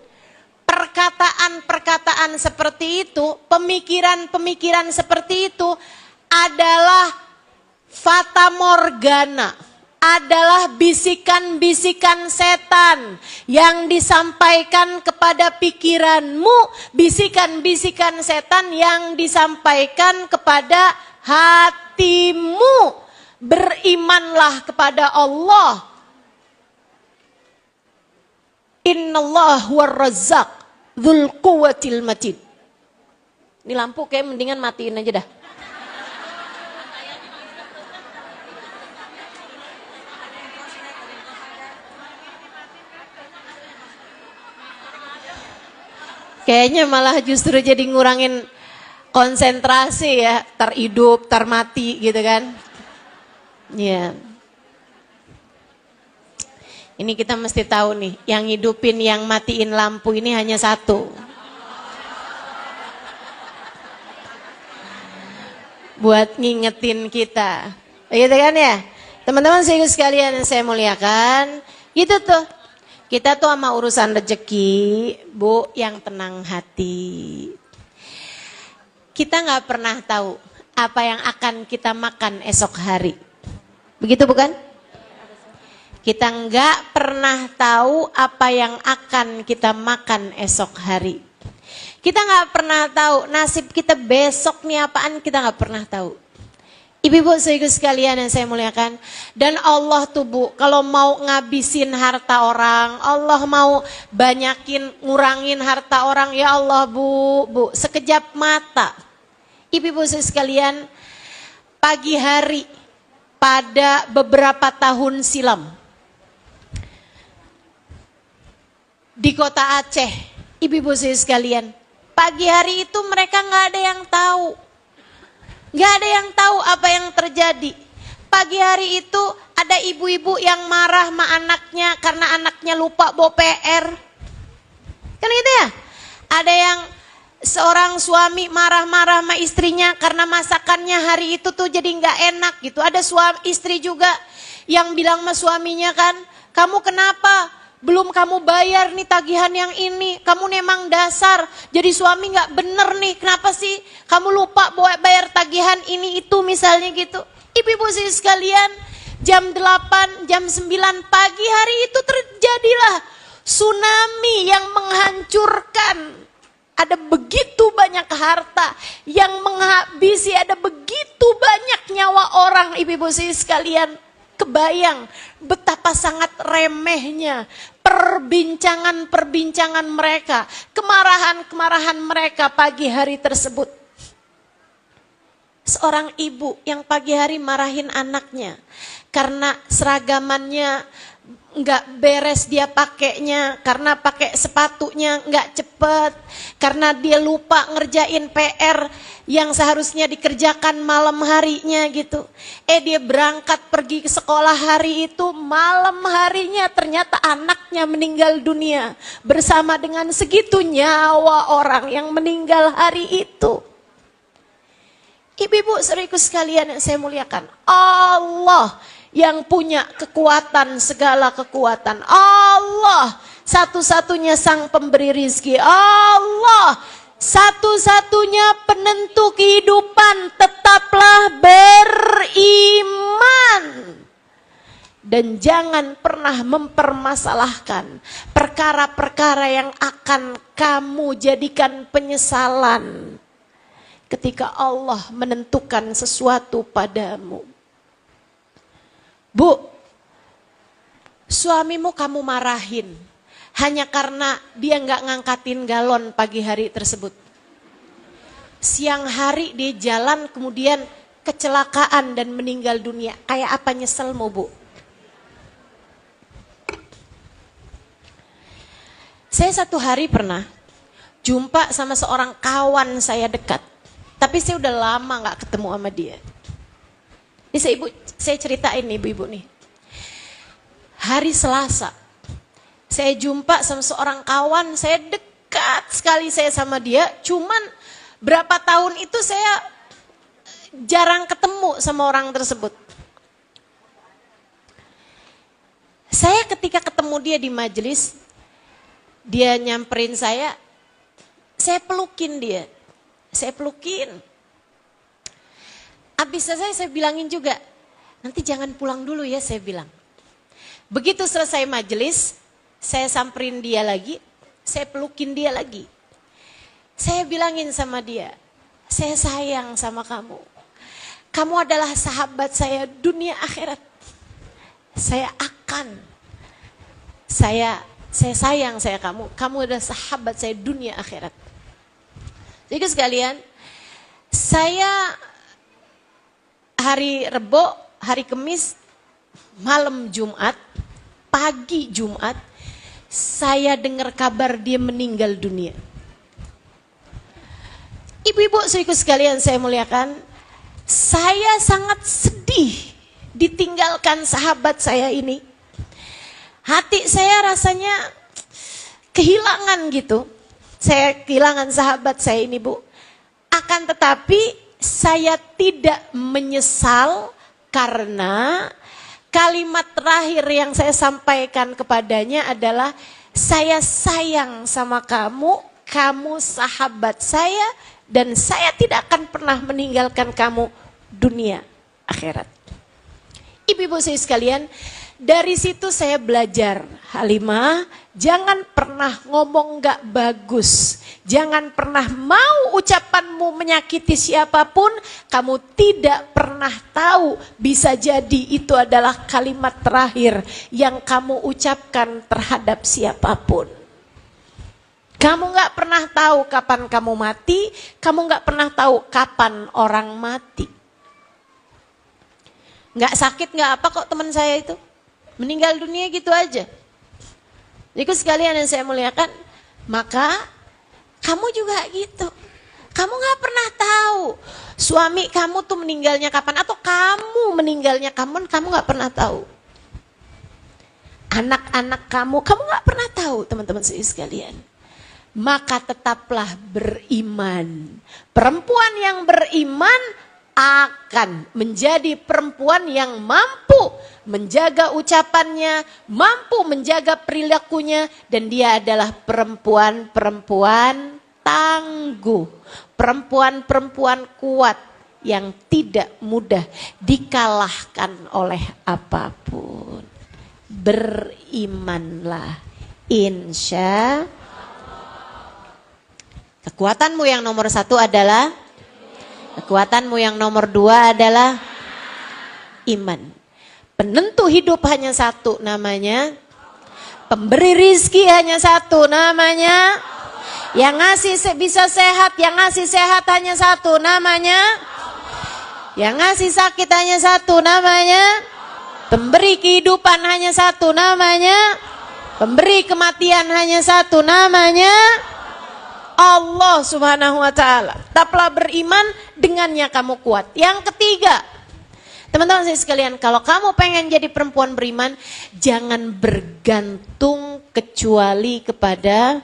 perkataan-perkataan seperti itu, pemikiran-pemikiran seperti itu adalah fata morgana, adalah bisikan-bisikan setan yang disampaikan kepada pikiranmu, bisikan-bisikan setan yang disampaikan kepada hatimu. Berimanlah kepada Allah. Innallahu war-razzaq dzul quwwatil matin. Ini lampu kayak mendingan matiin aja dah. Kayaknya malah justru jadi ngurangin konsentrasi ya, terhidup, termati gitu kan. Ya. Ini kita mesti tahu nih, yang hidupin, yang matiin lampu ini hanya satu. Buat ngingetin kita. Gitu kan ya? Teman-teman sekalian yang saya muliakan, gitu tuh. Kita tuh sama urusan rezeki, Bu, yang tenang hati. Kita nggak pernah tahu apa yang akan kita makan esok hari. Begitu bukan? Kita nggak pernah tahu apa yang akan kita makan esok hari. Kita nggak pernah tahu nasib kita besok nih apaan, kita nggak pernah tahu. Ibu-ibu sekalian yang saya muliakan, dan Allah tuh Bu, kalau mau ngabisin harta orang, Allah mau banyakin, ngurangin harta orang, ya Allah Bu, sekejap mata. Ibu-ibu sekalian, pagi hari pada beberapa tahun silam, di kota Aceh, ibu-ibu sekalian, pagi hari itu mereka nggak ada yang tahu. Gak ada yang tahu apa yang terjadi. Pagi hari itu ada ibu-ibu yang marah sama anaknya karena anaknya lupa bawa PR. Kan gitu ya? Ada yang seorang suami marah-marah sama istrinya karena masakannya hari itu tuh jadi gak enak gitu. Ada istri juga yang bilang sama suaminya kan, kamu kenapa? Belum kamu bayar nih tagihan yang ini, kamu memang dasar, jadi suami gak bener nih, kenapa sih kamu lupa bayar tagihan ini itu misalnya gitu. Ibu-ibu sekalian, jam 8, jam 9 pagi hari itu terjadilah tsunami yang menghancurkan. Ada begitu banyak harta yang menghabisi, ada begitu banyak nyawa orang, ibu-ibu sekalian. Kebayang betapa sangat remehnya perbincangan-perbincangan mereka, kemarahan-kemarahan mereka pagi hari tersebut. Seorang ibu yang pagi hari marahin anaknya karena seragamannya nggak beres dia pakainya, karena pakai sepatunya nggak cepet, karena dia lupa ngerjain PR yang seharusnya dikerjakan malam harinya gitu. Dia berangkat pergi ke sekolah hari itu, malam harinya ternyata anaknya meninggal dunia bersama dengan segitu nyawa orang yang meninggal hari itu. Ibu-ibu saudaraku sekalian yang saya muliakan, Allah yang punya kekuatan, segala kekuatan. Allah satu-satunya sang pemberi rizki. Allah satu-satunya penentu kehidupan. Tetaplah beriman. Dan jangan pernah mempermasalahkan perkara-perkara yang akan kamu jadikan penyesalan ketika Allah menentukan sesuatu padamu. Bu, suamimu kamu marahin hanya karena dia nggak ngangkatin galon pagi hari tersebut. Siang hari dia jalan kemudian kecelakaan dan meninggal dunia. Kayak apa nyeselmu, Bu? Saya satu hari pernah jumpa sama seorang kawan saya dekat. Tapi saya udah lama nggak ketemu sama dia. Ini saya ceritain nih ibu-ibu nih. Hari Selasa, saya jumpa sama seorang kawan, saya dekat sekali saya sama dia. Cuman berapa tahun itu saya jarang ketemu sama orang tersebut. Saya ketika ketemu dia di majelis, dia nyamperin saya pelukin dia. Saya pelukin. Abis saya bilangin juga, nanti jangan pulang dulu ya, saya bilang. Begitu selesai majelis, saya samperin dia lagi, saya pelukin dia lagi. Saya bilangin sama dia, saya sayang sama kamu. Kamu adalah sahabat saya dunia akhirat. Saya sayang saya kamu adalah sahabat saya dunia akhirat. Jadi sekalian, saya hari Rebo, hari Kamis, malam Jumat, pagi Jumat, saya dengar kabar dia meninggal dunia. Ibu-ibu saudaraku sekalian saya muliakan, saya sangat sedih ditinggalkan sahabat saya ini. Hati saya rasanya kehilangan gitu. Saya kehilangan sahabat saya ini, Bu. Akan tetapi saya tidak menyesal karena kalimat terakhir yang saya sampaikan kepadanya adalah saya sayang sama kamu, kamu sahabat saya dan saya tidak akan pernah meninggalkan kamu dunia akhirat. Ibu-ibu saya sekalian, dari situ saya belajar, Halimah, jangan pernah ngomong gak bagus. Jangan pernah mau ucapanmu menyakiti siapapun. Kamu tidak pernah tahu, bisa jadi itu adalah kalimat terakhir yang kamu ucapkan terhadap siapapun. Kamu gak pernah tahu kapan kamu mati. Kamu gak pernah tahu kapan orang mati. Gak sakit gak apa kok teman saya itu. Meninggal dunia gitu aja. Jadi sekalian yang saya muliakan, maka kamu juga gitu. Kamu gak pernah tahu suami kamu tuh meninggalnya kapan, atau kamu meninggalnya kapan, kamu gak pernah tahu. Anak-anak kamu gak pernah tahu, teman-teman sekalian. Maka tetaplah beriman. Perempuan yang beriman akan menjadi perempuan yang mampu menjaga ucapannya, mampu menjaga perilakunya, dan dia adalah perempuan-perempuan tangguh, perempuan-perempuan kuat yang tidak mudah dikalahkan oleh apapun. Berimanlah, insya Allah. Kekuatanmu yang nomor 1 adalah, kekuatanmu yang nomor 2 adalah iman. Penentu hidup hanya 1, namanya pemberi rizki hanya 1, namanya yang ngasih bisa sehat, yang ngasih sehat hanya 1, namanya yang ngasih sakit hanya 1, namanya pemberi kehidupan hanya 1, namanya pemberi kematian hanya 1, namanya Allah Subhanahu wa ta'ala. Tetaplah beriman, dengannya kamu kuat. Yang ketiga, teman-teman saya sekalian, kalau kamu pengen jadi perempuan beriman, jangan bergantung kecuali kepada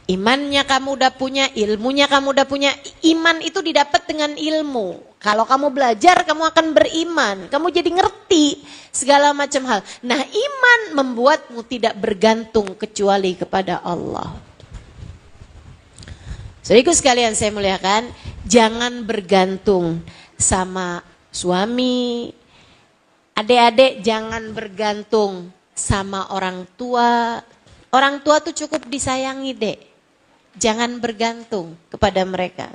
imannya kamu udah punya, ilmunya kamu udah punya. Iman itu didapat dengan ilmu. Kalau kamu belajar, kamu akan beriman. Kamu jadi ngerti segala macam hal. Nah, iman membuatmu tidak bergantung kecuali kepada Allah. Saudaraku sekalian saya muliakan, jangan bergantung sama suami. Adik-adik jangan bergantung sama orang tua. Orang tua tuh cukup disayangi, Dek. Jangan bergantung kepada mereka.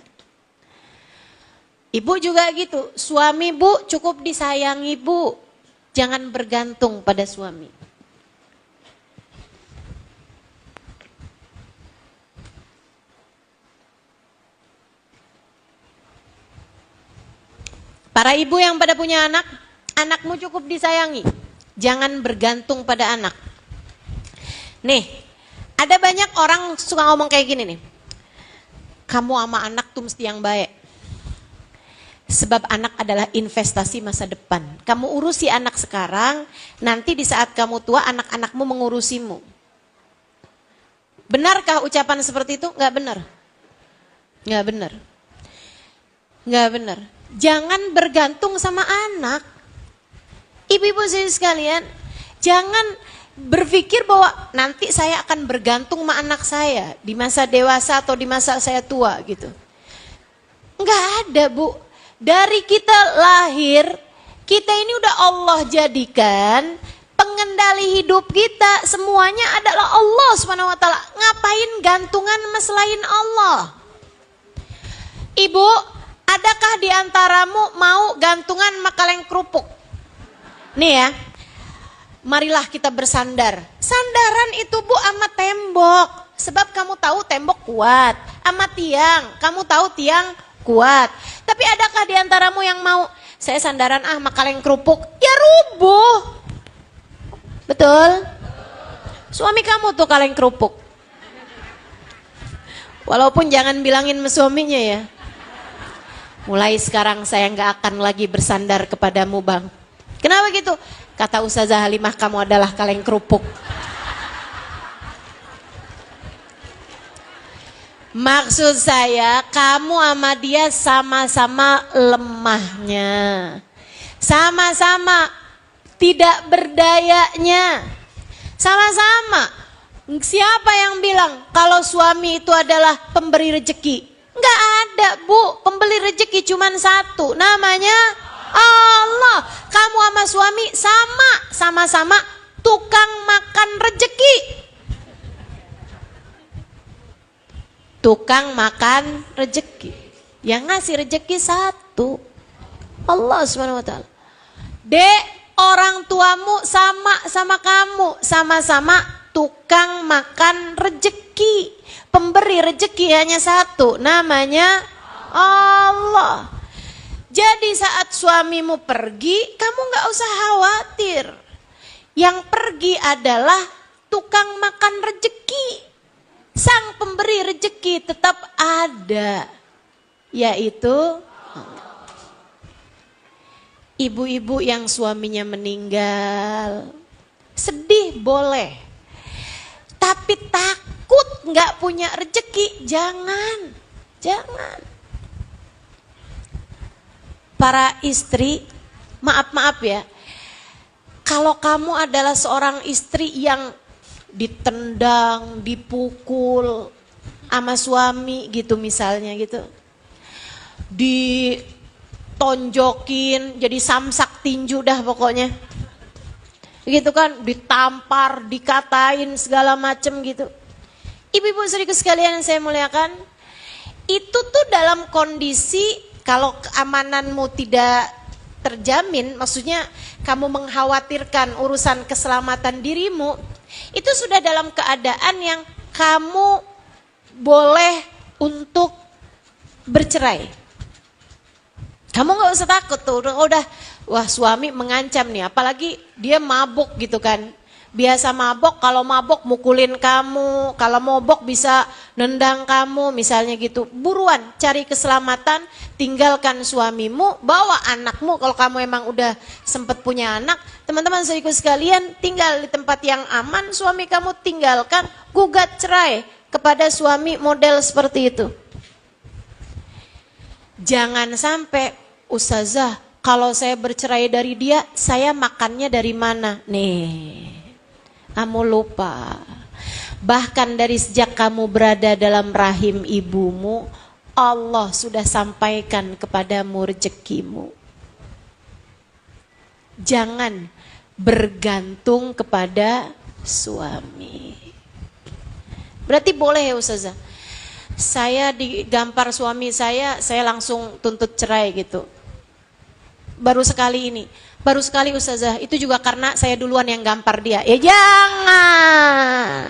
Ibu juga gitu, suami Bu cukup disayangi Bu. Jangan bergantung pada suami. Para ibu yang pada punya anak, anakmu cukup disayangi. Jangan bergantung pada anak. Nih, ada banyak orang suka ngomong kayak gini nih. Kamu sama anak tuh mesti yang baik. Sebab anak adalah investasi masa depan. Kamu urusi anak sekarang, nanti di saat kamu tua anak-anakmu mengurusimu. Benarkah ucapan seperti itu? Enggak benar. Enggak benar. Enggak benar. Jangan bergantung sama anak. Ibu-ibu sekalian, jangan berpikir bahwa nanti saya akan bergantung sama anak saya di masa dewasa atau di masa saya tua gitu. Enggak ada, Bu. Dari kita lahir, kita ini udah Allah jadikan pengendali hidup kita, semuanya adalah Allah Subhanahu wa taala. Ngapain gantungan sama selain Allah? Ibu, adakah di antaramu mau gantungan sama kaleng kerupuk? Nih ya. Marilah kita bersandar. Sandaran itu Bu sama tembok. Sebab kamu tahu tembok kuat. Sama tiang, kamu tahu tiang kuat. Tapi adakah di antaramu yang mau saya sandaran sama kaleng kerupuk? Ya rubuh. Betul? Suami kamu tuh kaleng kerupuk. Walaupun jangan bilangin sama suaminya ya. Mulai sekarang saya nggak akan lagi bersandar kepadamu bang. Kenapa gitu? Kata Ustazah Halimah, kamu adalah kaleng kerupuk. Maksud saya, kamu sama dia sama-sama lemahnya. Sama-sama tidak berdayanya. Sama-sama. Siapa yang bilang kalau suami itu adalah pemberi rezeki? Enggak ada Bu, pemberi rezeki cuma satu, namanya Allah. Kamu sama suami sama-sama tukang makan rezeki. Tukang makan rezeki. Yang ngasih rezeki satu, Allah Subhanahu wa taala. Dek, orang tuamu sama kamu, sama-sama tukang makan rezeki. Pemberi rezeki hanya satu, namanya Allah. Jadi saat suamimu pergi, kamu gak usah khawatir. Yang pergi adalah tukang makan rezeki. Sang pemberi rezeki tetap ada, yaitu ibu-ibu yang suaminya meninggal. Sedih boleh, tapi takut gak punya rezeki, jangan. Para istri, maaf ya, kalau kamu adalah seorang istri yang ditendang, dipukul sama suami gitu misalnya gitu, ditonjokin jadi samsak tinju dah pokoknya gitu kan, ditampar, dikatain segala macem gitu. Ibu-ibu saudaraku sekalian yang saya muliakan, itu tuh dalam kondisi kalau keamananmu tidak terjamin, maksudnya kamu mengkhawatirkan urusan keselamatan dirimu, itu sudah dalam keadaan yang kamu boleh untuk bercerai. Kamu gak usah takut tuh, udah wah suami mengancam nih, apalagi dia mabuk gitu kan. Biasa mabok, kalau mabok mukulin kamu, kalau mabok bisa nendang kamu misalnya gitu. Buruan cari keselamatan, tinggalkan suamimu, bawa anakmu kalau kamu emang udah sempet punya anak. Teman-teman saudaraku sekalian, tinggal di tempat yang aman, suami kamu tinggalkan, gugat cerai kepada suami model seperti itu. Jangan sampai, Ustazah, kalau saya bercerai dari dia, saya makannya dari mana? Nih, kamu lupa. Bahkan dari sejak kamu berada dalam rahim ibumu, Allah sudah sampaikan kepadamu rezekimu. Jangan bergantung kepada suami. Berarti boleh ya Ustazah, saya digampar suami saya langsung tuntut cerai gitu. Baru sekali Ustazah, itu juga karena saya duluan yang gampar dia. Ya jangan.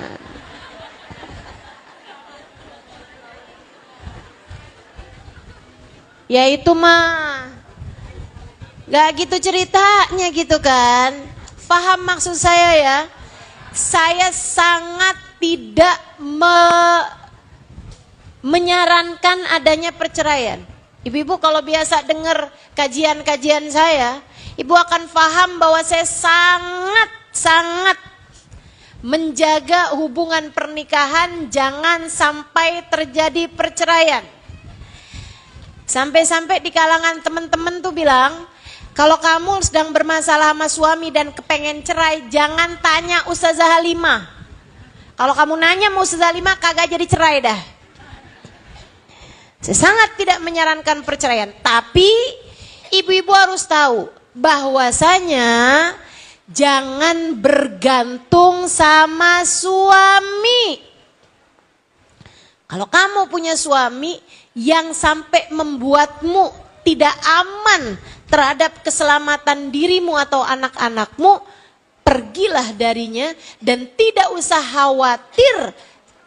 Ya itu mah gak gitu ceritanya gitu kan. Faham maksud saya ya. Saya sangat tidak menyarankan adanya perceraian. Ibu-ibu kalau biasa dengar kajian-kajian saya, ibu akan paham bahwa saya sangat menjaga hubungan pernikahan jangan sampai terjadi perceraian. Sampai-sampai di kalangan teman-teman tuh bilang, kalau kamu sedang bermasalah sama suami dan kepengen cerai, jangan tanya Ustazah Halimah. Kalau kamu nanya mau Ustazah Halimah, kagak jadi cerai dah. Saya sangat tidak menyarankan perceraian, tapi ibu-ibu harus tahu bahwasanya jangan bergantung sama suami. Kalau kamu punya suami yang sampai membuatmu tidak aman terhadap keselamatan dirimu atau anak-anakmu, pergilah darinya dan tidak usah khawatir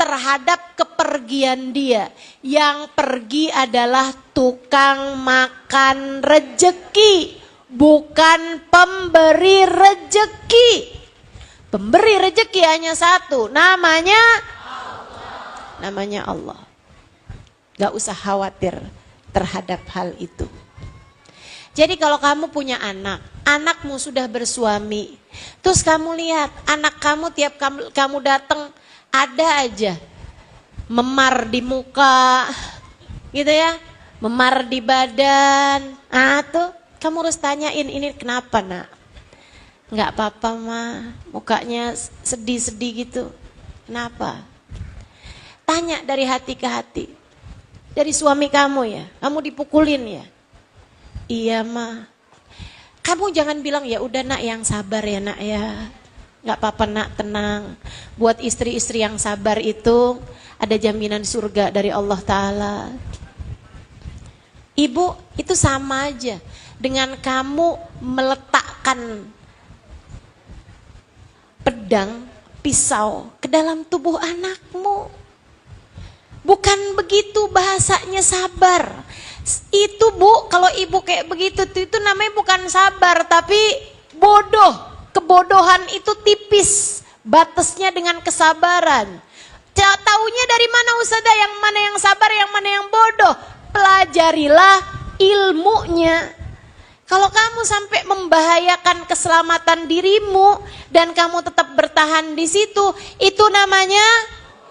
terhadap kepergian dia. Yang pergi adalah tukang makan rejeki, bukan pemberi rejeki. Pemberi rejeki hanya satu, namanya Allah. Gak usah khawatir terhadap hal itu. Jadi kalau kamu punya anak, anakmu sudah bersuami, terus kamu lihat anak kamu tiap kamu datang ada aja memar di muka, gitu ya, memar di badan. Tuh kamu harus tanyain, ini kenapa nak? Nggak apa-apa mah, mukanya sedih-sedih gitu. Kenapa? Tanya dari hati ke hati. Dari suami kamu ya, kamu dipukulin ya? Iya mah. Kamu jangan bilang ya udah nak, yang sabar ya nak ya. Nggak apa-apa nak, tenang. Buat istri-istri yang sabar itu ada jaminan surga dari Allah Ta'ala. Ibu, itu sama aja dengan kamu meletakkan pedang, pisau ke dalam tubuh anakmu. Bukan begitu bahasanya sabar. Itu bu, kalau ibu kayak begitu itu namanya bukan sabar, tapi bodoh. Kebodohan itu tipis batasnya dengan kesabaran. Taunya dari mana Ustazah, yang mana yang sabar, yang mana yang bodoh? Pelajarilah ilmunya. Kalau kamu sampai membahayakan keselamatan dirimu dan kamu tetap bertahan di situ, itu namanya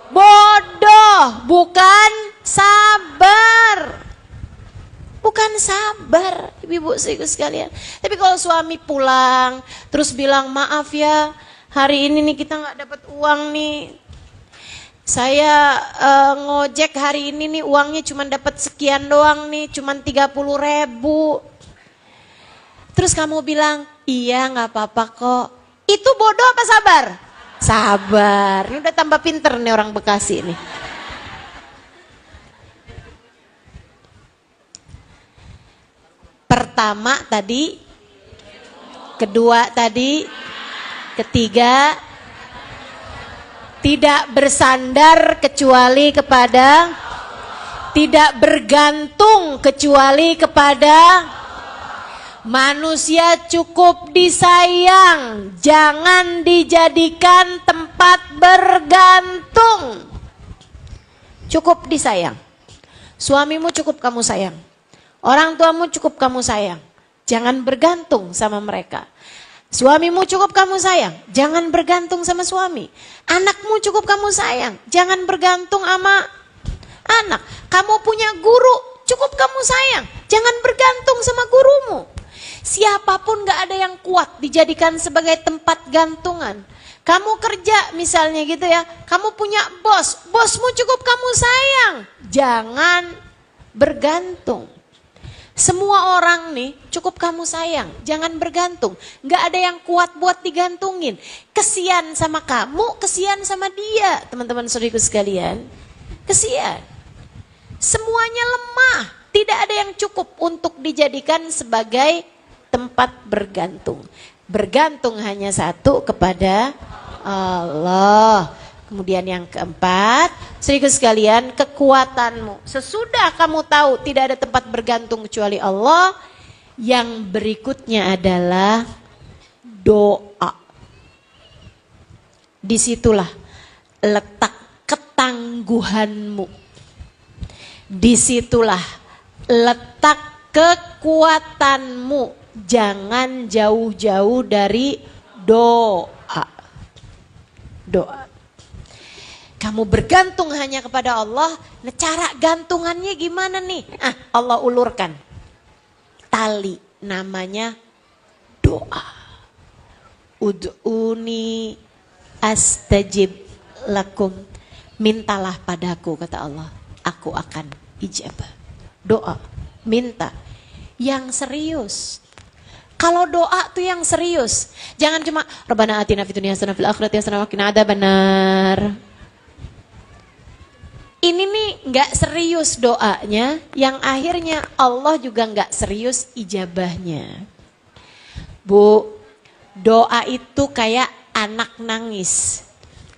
bodoh, bukan sabar. Bukan sabar, ibu-ibu sekalian. Tapi kalau suami pulang terus bilang, maaf ya, hari ini nih kita nggak dapat uang nih. Saya ngojek hari ini nih uangnya cuma dapat sekian doang nih, cuma 30.000. Terus kamu bilang, iya nggak apa-apa kok. Itu bodoh apa sabar? Sabar. Ini udah tambah pinter nih orang Bekasi nih. Pertama tadi, kedua tadi, ketiga, tidak bersandar kecuali kepada, tidak bergantung kecuali kepada manusia. Cukup disayang, jangan dijadikan tempat bergantung. Cukup disayang. Suamimu cukup kamu sayang. Orang tuamu cukup kamu sayang, jangan bergantung sama mereka. Suamimu cukup kamu sayang, jangan bergantung sama suami. Anakmu cukup kamu sayang, jangan bergantung sama anak. Kamu punya guru, cukup kamu sayang, jangan bergantung sama gurumu. Siapapun gak ada yang kuat dijadikan sebagai tempat gantungan. Kamu kerja misalnya gitu ya, kamu punya bos, bosmu cukup kamu sayang, jangan bergantung. Semua orang nih cukup kamu sayang, jangan bergantung. Gak ada yang kuat buat digantungin. Kesian sama kamu, kesian sama dia, teman-teman saudariku sekalian. Kesian. Semuanya lemah, tidak ada yang cukup untuk dijadikan sebagai tempat bergantung. Bergantung hanya satu, kepada Allah. Kemudian yang keempat, saudaraku sekalian, kekuatanmu. Sesudah kamu tahu tidak ada tempat bergantung kecuali Allah, yang berikutnya adalah doa. Disitulah letak ketangguhanmu. Disitulah letak kekuatanmu. Jangan jauh-jauh dari doa. Doa. Kamu bergantung hanya kepada Allah. Nah, cara gantungannya gimana nih? Allah ulurkan tali, namanya doa. Ud'uni astajib lakum. Mintalah padaku, kata Allah, aku akan ijabah. Doa, minta yang serius. Kalau doa tuh yang serius. Jangan cuma Rabbana atina fid dunya hasanah fil akhirati hasanah wa qina adzabannar. Ini nih nggak serius doanya, yang akhirnya Allah juga nggak serius ijabahnya. Bu, doa itu kayak anak nangis.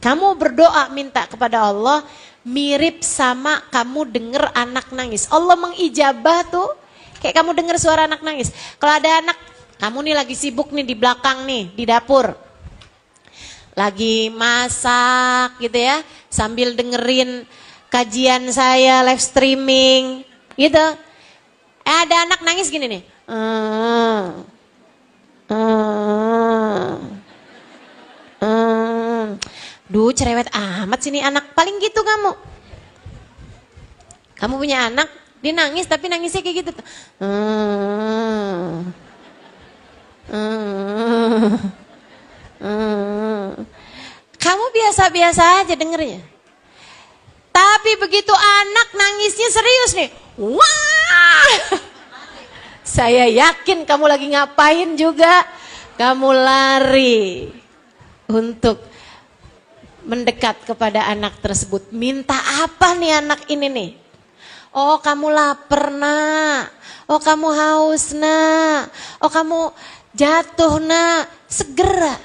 Kamu berdoa minta kepada Allah mirip sama kamu denger anak nangis. Allah mengijabah tuh kayak kamu denger suara anak nangis. Kalau ada anak, kamu nih lagi sibuk nih di belakang nih, di dapur. Lagi masak gitu ya, sambil dengerin kajian saya live streaming gitu. Ada anak nangis gini nih. Duh, cerewet amat sini anak. Paling gitu kamu. Kamu punya anak, dia nangis tapi nangisnya kayak gitu. Kamu biasa-biasa aja dengernya. Tapi begitu anak nangisnya serius nih. Wah! Saya yakin kamu lagi ngapain juga. Kamu lari untuk mendekat kepada anak tersebut. Minta apa nih anak ini nih? Oh, kamu lapar nak. Oh, kamu haus nak. Oh, kamu jatuh nak. Segera.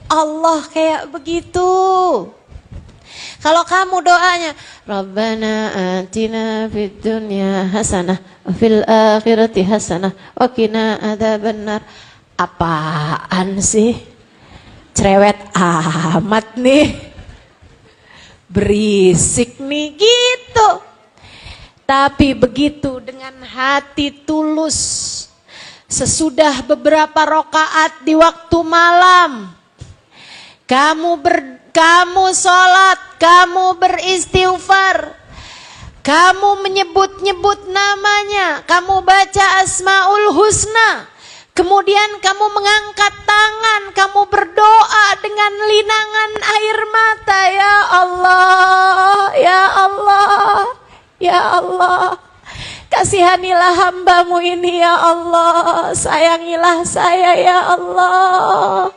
Allah kayak begitu. Kalau kamu doanya, Rabbana atina fid dunya hasanah wa fil akhirati hasanah wa qina adzabannar. Apaan sih? Cerewet amat nih. Berisik nih gitu. Tapi begitu dengan hati tulus, sesudah beberapa rakaat di waktu malam, kamu sholat, kamu beristighfar, kamu menyebut-nyebut namanya, kamu baca Asmaul Husna, kemudian kamu mengangkat tangan, kamu berdoa dengan linangan air mata. Ya Allah, ya Allah, ya Allah, kasihanilah hambamu ini ya Allah, sayangilah saya ya Allah.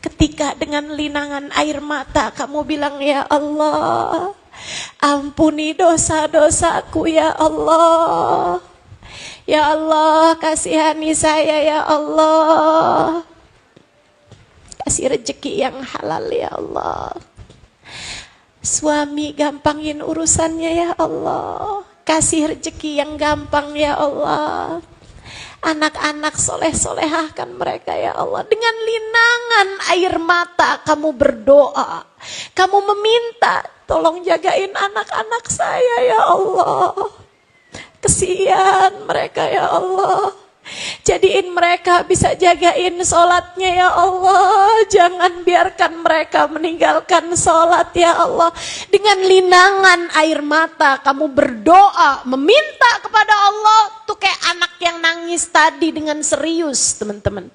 Ketika dengan linangan air mata kamu bilang ya Allah, ampuni dosa-dosaku ya Allah. Ya Allah, kasihani saya ya Allah. Kasih rezeki yang halal ya Allah. Suami gampangin urusannya ya Allah. Kasih rezeki yang gampang ya Allah. Anak-anak soleh-solehahkan mereka ya Allah. Dengan linangan air mata kamu berdoa. Kamu meminta, tolong jagain anak-anak saya ya Allah. Kesian mereka ya Allah. Jadiin mereka bisa jagain sholatnya ya Allah. Jangan biarkan mereka meninggalkan sholat ya Allah. Dengan linangan air mata kamu berdoa, meminta kepada Allah. Tuh kayak anak yang nangis tadi dengan serius teman-teman.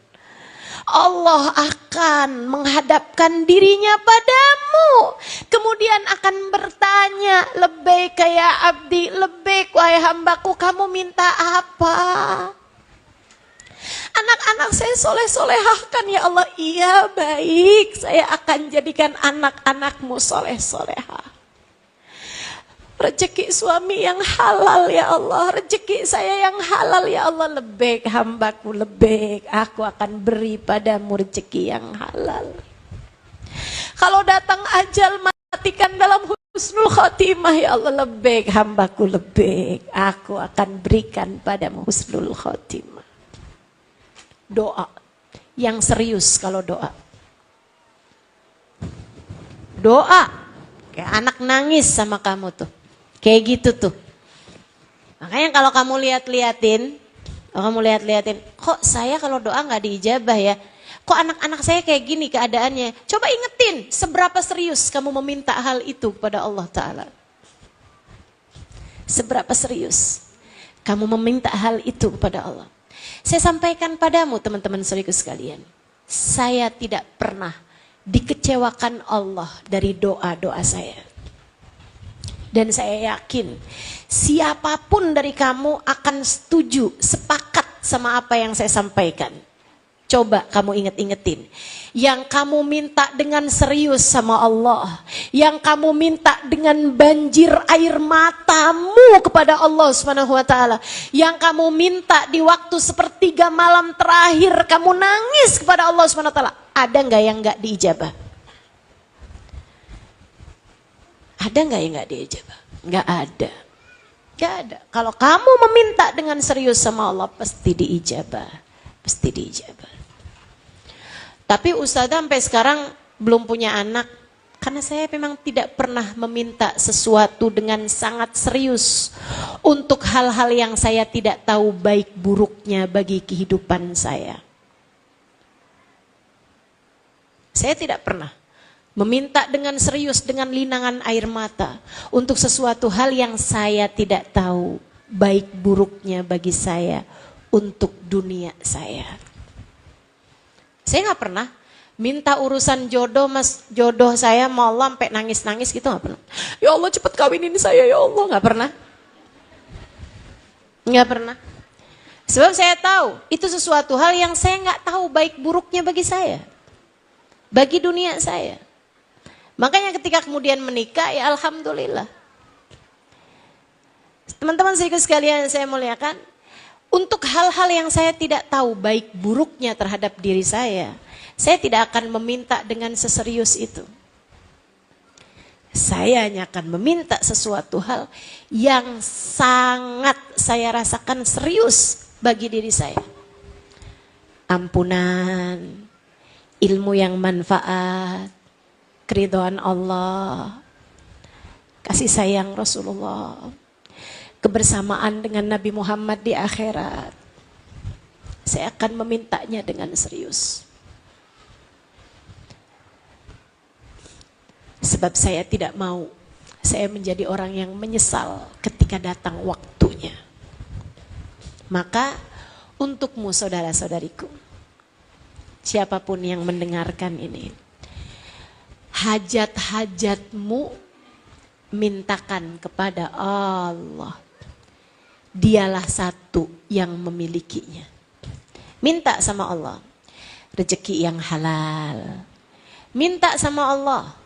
Allah akan menghadapkan dirinya padamu. Kemudian akan bertanya, lebih kayak abdi, lebih wahai hambaku, kamu minta apa? Anak-anak saya soleh-solehahkan ya Allah. Iya baik, saya akan jadikan anak-anakmu soleh-solehah. Rezeki suami yang halal ya Allah, rezeki saya yang halal ya Allah. Lebih hambaku, lebih aku akan beri padamu rezeki yang halal. Kalau datang ajal, matikan dalam husnul khotimah ya Allah. Lebih hambaku, lebih aku akan berikan padamu husnul khotimah. Doa yang serius. Kalau doa kayak anak nangis sama kamu tuh, kayak gitu tuh. Makanya kalau kamu lihat-liatin, kok saya kalau doa nggak diijabah ya, kok anak-anak saya kayak gini keadaannya. Coba ingetin seberapa serius kamu meminta hal itu kepada Allah Ta'ala. Seberapa serius kamu meminta hal itu kepada Allah. Saya sampaikan padamu teman-teman saudaraku sekalian, saya tidak pernah dikecewakan Allah dari doa-doa saya. Dan saya yakin siapapun dari kamu akan setuju, sepakat sama apa yang saya sampaikan. Coba kamu inget-ingetin. Yang kamu minta dengan serius sama Allah, yang kamu minta dengan banjir air matamu kepada Allah Subhanahu wa taala, yang kamu minta di waktu sepertiga malam terakhir kamu nangis kepada Allah Subhanahu wa taala, ada enggak yang enggak diijabah? Ada enggak yang enggak diijabah? Enggak ada. Enggak ada. Kalau kamu meminta dengan serius sama Allah, pasti diijabah. Pasti diijabah. Tapi Ustazah sampai sekarang belum punya anak, karena saya memang tidak pernah meminta sesuatu dengan sangat serius untuk hal-hal yang saya tidak tahu baik buruknya bagi kehidupan saya. Saya tidak pernah meminta dengan serius, dengan linangan air mata untuk sesuatu hal yang saya tidak tahu baik buruknya bagi saya untuk dunia saya. Saya nggak pernah minta urusan jodoh, mas jodoh saya mau Allah sampai nangis-nangis gitu, nggak pernah. Ya Allah cepet kawinin saya ya Allah, nggak pernah. Nggak pernah. Sebab saya tahu itu sesuatu hal yang saya nggak tahu baik buruknya bagi saya, bagi dunia saya. Makanya ketika kemudian menikah, ya alhamdulillah. Teman-teman sekalian saya muliakan, untuk hal-hal yang saya tidak tahu baik buruknya terhadap diri saya tidak akan meminta dengan seserius itu. Saya hanya akan meminta sesuatu hal yang sangat saya rasakan serius bagi diri saya. Ampunan, ilmu yang manfaat, keridhaan Allah, kasih sayang Rasulullah, kebersamaan dengan Nabi Muhammad di akhirat. Saya akan memintanya dengan serius. Sebab saya tidak mau saya menjadi orang yang menyesal ketika datang waktunya. Maka untukmu saudara-saudariku, siapapun yang mendengarkan ini, hajat-hajatmu mintakan kepada Allah. Dialah satu yang memilikinya. Minta sama Allah rezeki yang halal. Minta sama Allah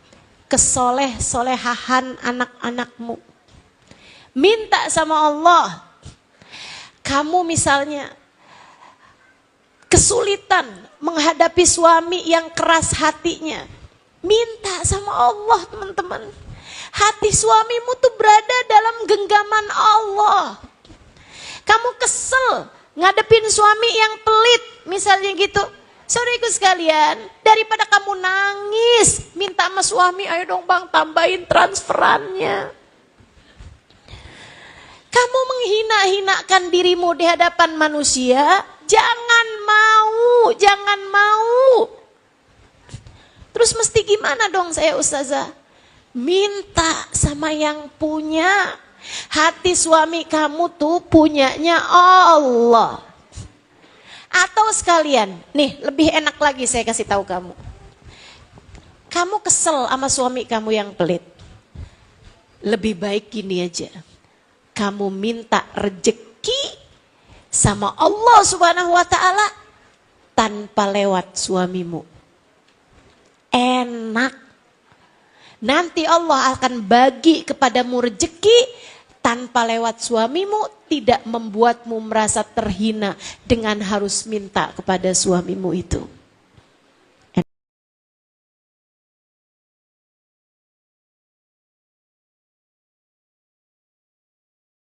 kesoleh-solehahan anak-anakmu. Minta sama Allah, kamu misalnya kesulitan menghadapi suami yang keras hatinya. Minta sama Allah teman-teman. Hati suamimu tuh berada dalam genggaman Allah. Kamu kesel ngadepin suami yang pelit misalnya gitu. Saudaraku sekalian, daripada kamu nangis minta sama suami, ayo dong bang tambahin transferannya. Kamu menghina-hinakan dirimu di hadapan manusia, jangan mau, jangan mau. Terus mesti gimana dong saya Ustazah? Minta sama yang punya. Hati suami kamu tuh punyanya Allah. Atau sekalian, nih lebih enak lagi saya kasih tahu kamu. Kamu kesel sama suami kamu yang pelit. Lebih baik gini aja. Kamu minta rejeki sama Allah Subhanahu wa taala tanpa lewat suamimu. Enak. Nanti Allah akan bagi kepadamu rejeki tanpa lewat suamimu, tidak membuatmu merasa terhina dengan harus minta kepada suamimu itu.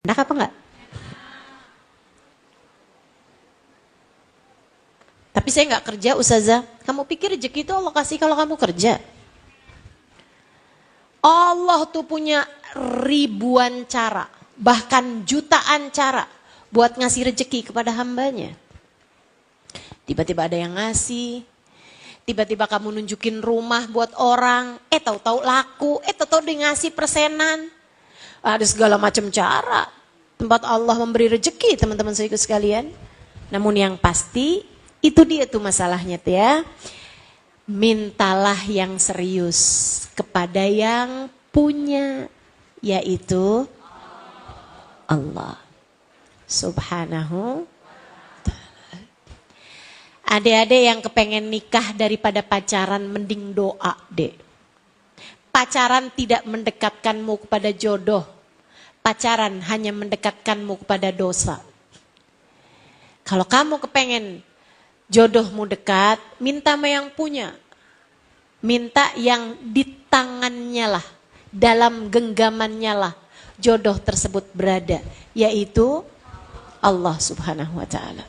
Enak apa enggak? Tapi saya enggak kerja Ustazah. Kamu pikir rezeki itu Allah kasih kalau kamu kerja? Allah tuh punya ribuan cara, bahkan jutaan cara buat ngasih rezeki kepada hambanya. Tiba-tiba ada yang ngasih, tiba-tiba kamu nunjukin rumah buat orang, tahu-tahu laku, tahu-tahu dia ngasih persenan. Ada segala macam cara tempat Allah memberi rezeki teman-teman saudara sekalian. Namun yang pasti itu dia tuh masalahnya tuh ya. Mintalah yang serius kepada yang punya. yaitu Allah Subhanahu. Adik-adik yang kepengen nikah daripada pacaran, mending doa, dek. Pacaran tidak mendekatkanmu kepada jodoh. Pacaran hanya mendekatkanmu kepada dosa. Kalau kamu kepengen jodohmu dekat, minta sama yang punya. Minta yang di tangannya lah, dalam genggamannya lah jodoh tersebut berada, yaitu Allah Subhanahu wa ta'ala.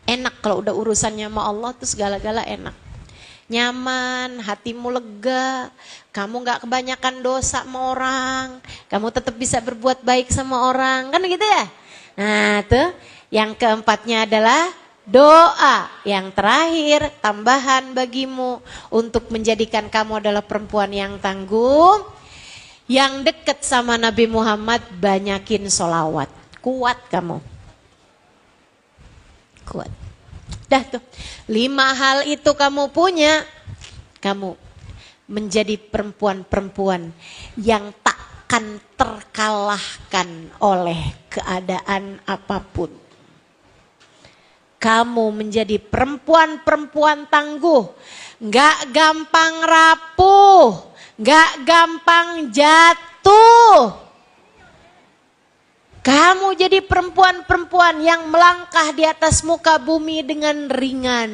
Enak kalau udah urusannya sama Allah tuh segala-gala enak. Nyaman, hatimu lega, kamu gak kebanyakan dosa sama orang, kamu tetap bisa berbuat baik sama orang, kan gitu ya. Nah tuh, yang keempatnya adalah doa. Yang terakhir, tambahan bagimu untuk menjadikan kamu adalah perempuan yang tangguh, yang dekat sama Nabi Muhammad, banyakin sholawat. Kuat kamu. Kuat. Dah tuh, 5 hal itu kamu punya, kamu menjadi perempuan-perempuan yang takkan terkalahkan oleh keadaan apapun. Kamu menjadi perempuan-perempuan tangguh, gak gampang rapuh, gak gampang jatuh. Kamu jadi perempuan-perempuan yang melangkah di atas muka bumi dengan ringan.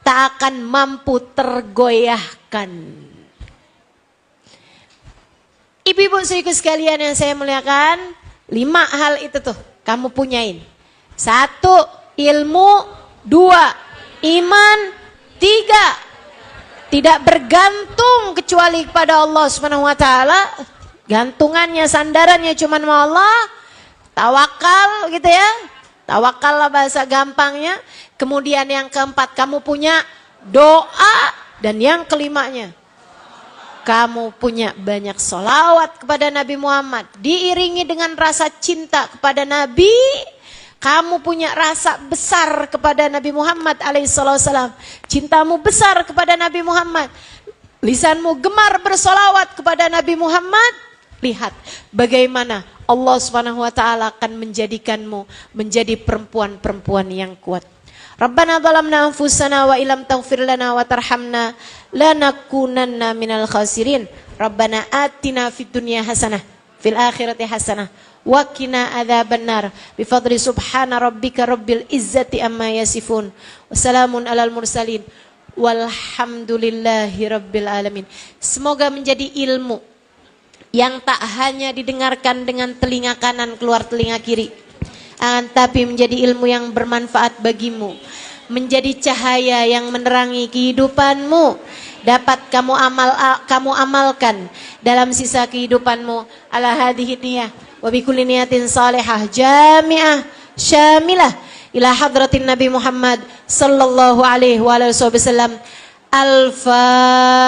Tak akan mampu tergoyahkan. Ibu-ibu saudaraku sekalian yang saya muliakan, 5 hal itu tuh kamu punyain. 1, ilmu. 2, iman. 3, tidak bergantung kecuali kepada Allah Subhanahu wa ta'ala. Gantungannya, sandarannya cuma sama Allah. Tawakal gitu ya. Tawakal lah bahasa gampangnya. Kemudian yang keempat, kamu punya doa. Dan yang kelimanya, kamu punya banyak sholawat kepada Nabi Muhammad. Diiringi dengan rasa cinta kepada Nabi. Kamu punya rasa besar kepada Nabi Muhammad alaihissalam. Cintamu besar kepada Nabi Muhammad. Lisanmu gemar bersolawat kepada Nabi Muhammad. Lihat bagaimana Allah Subhanahu wa ta'ala akan menjadikanmu menjadi perempuan-perempuan yang kuat. Rabbana zalamna anfusana wa illam taghfir lana wa tarhamna lanakunanna minal khasirin. Rabbana atina fid dunya hasanah fil akhirati hasanah wa qina adzabannar. Bi fadli subhana rabbika rabbil izzati amma yasifun. Wassalamun alal mursalin. Walhamdulillahi rabbil alamin. Semoga menjadi ilmu yang tak hanya didengarkan dengan telinga kanan keluar telinga kiri, tapi menjadi ilmu yang bermanfaat bagimu, menjadi cahaya yang menerangi kehidupanmu, dapat kamu amalkan dalam sisa kehidupanmu. Ala hadhihi niyah wa bi kulli niyatin salihah jami'ah syamilah ila hadratin Nabi Muhammad sallallahu alaihi wasallam. Al-Fatihah.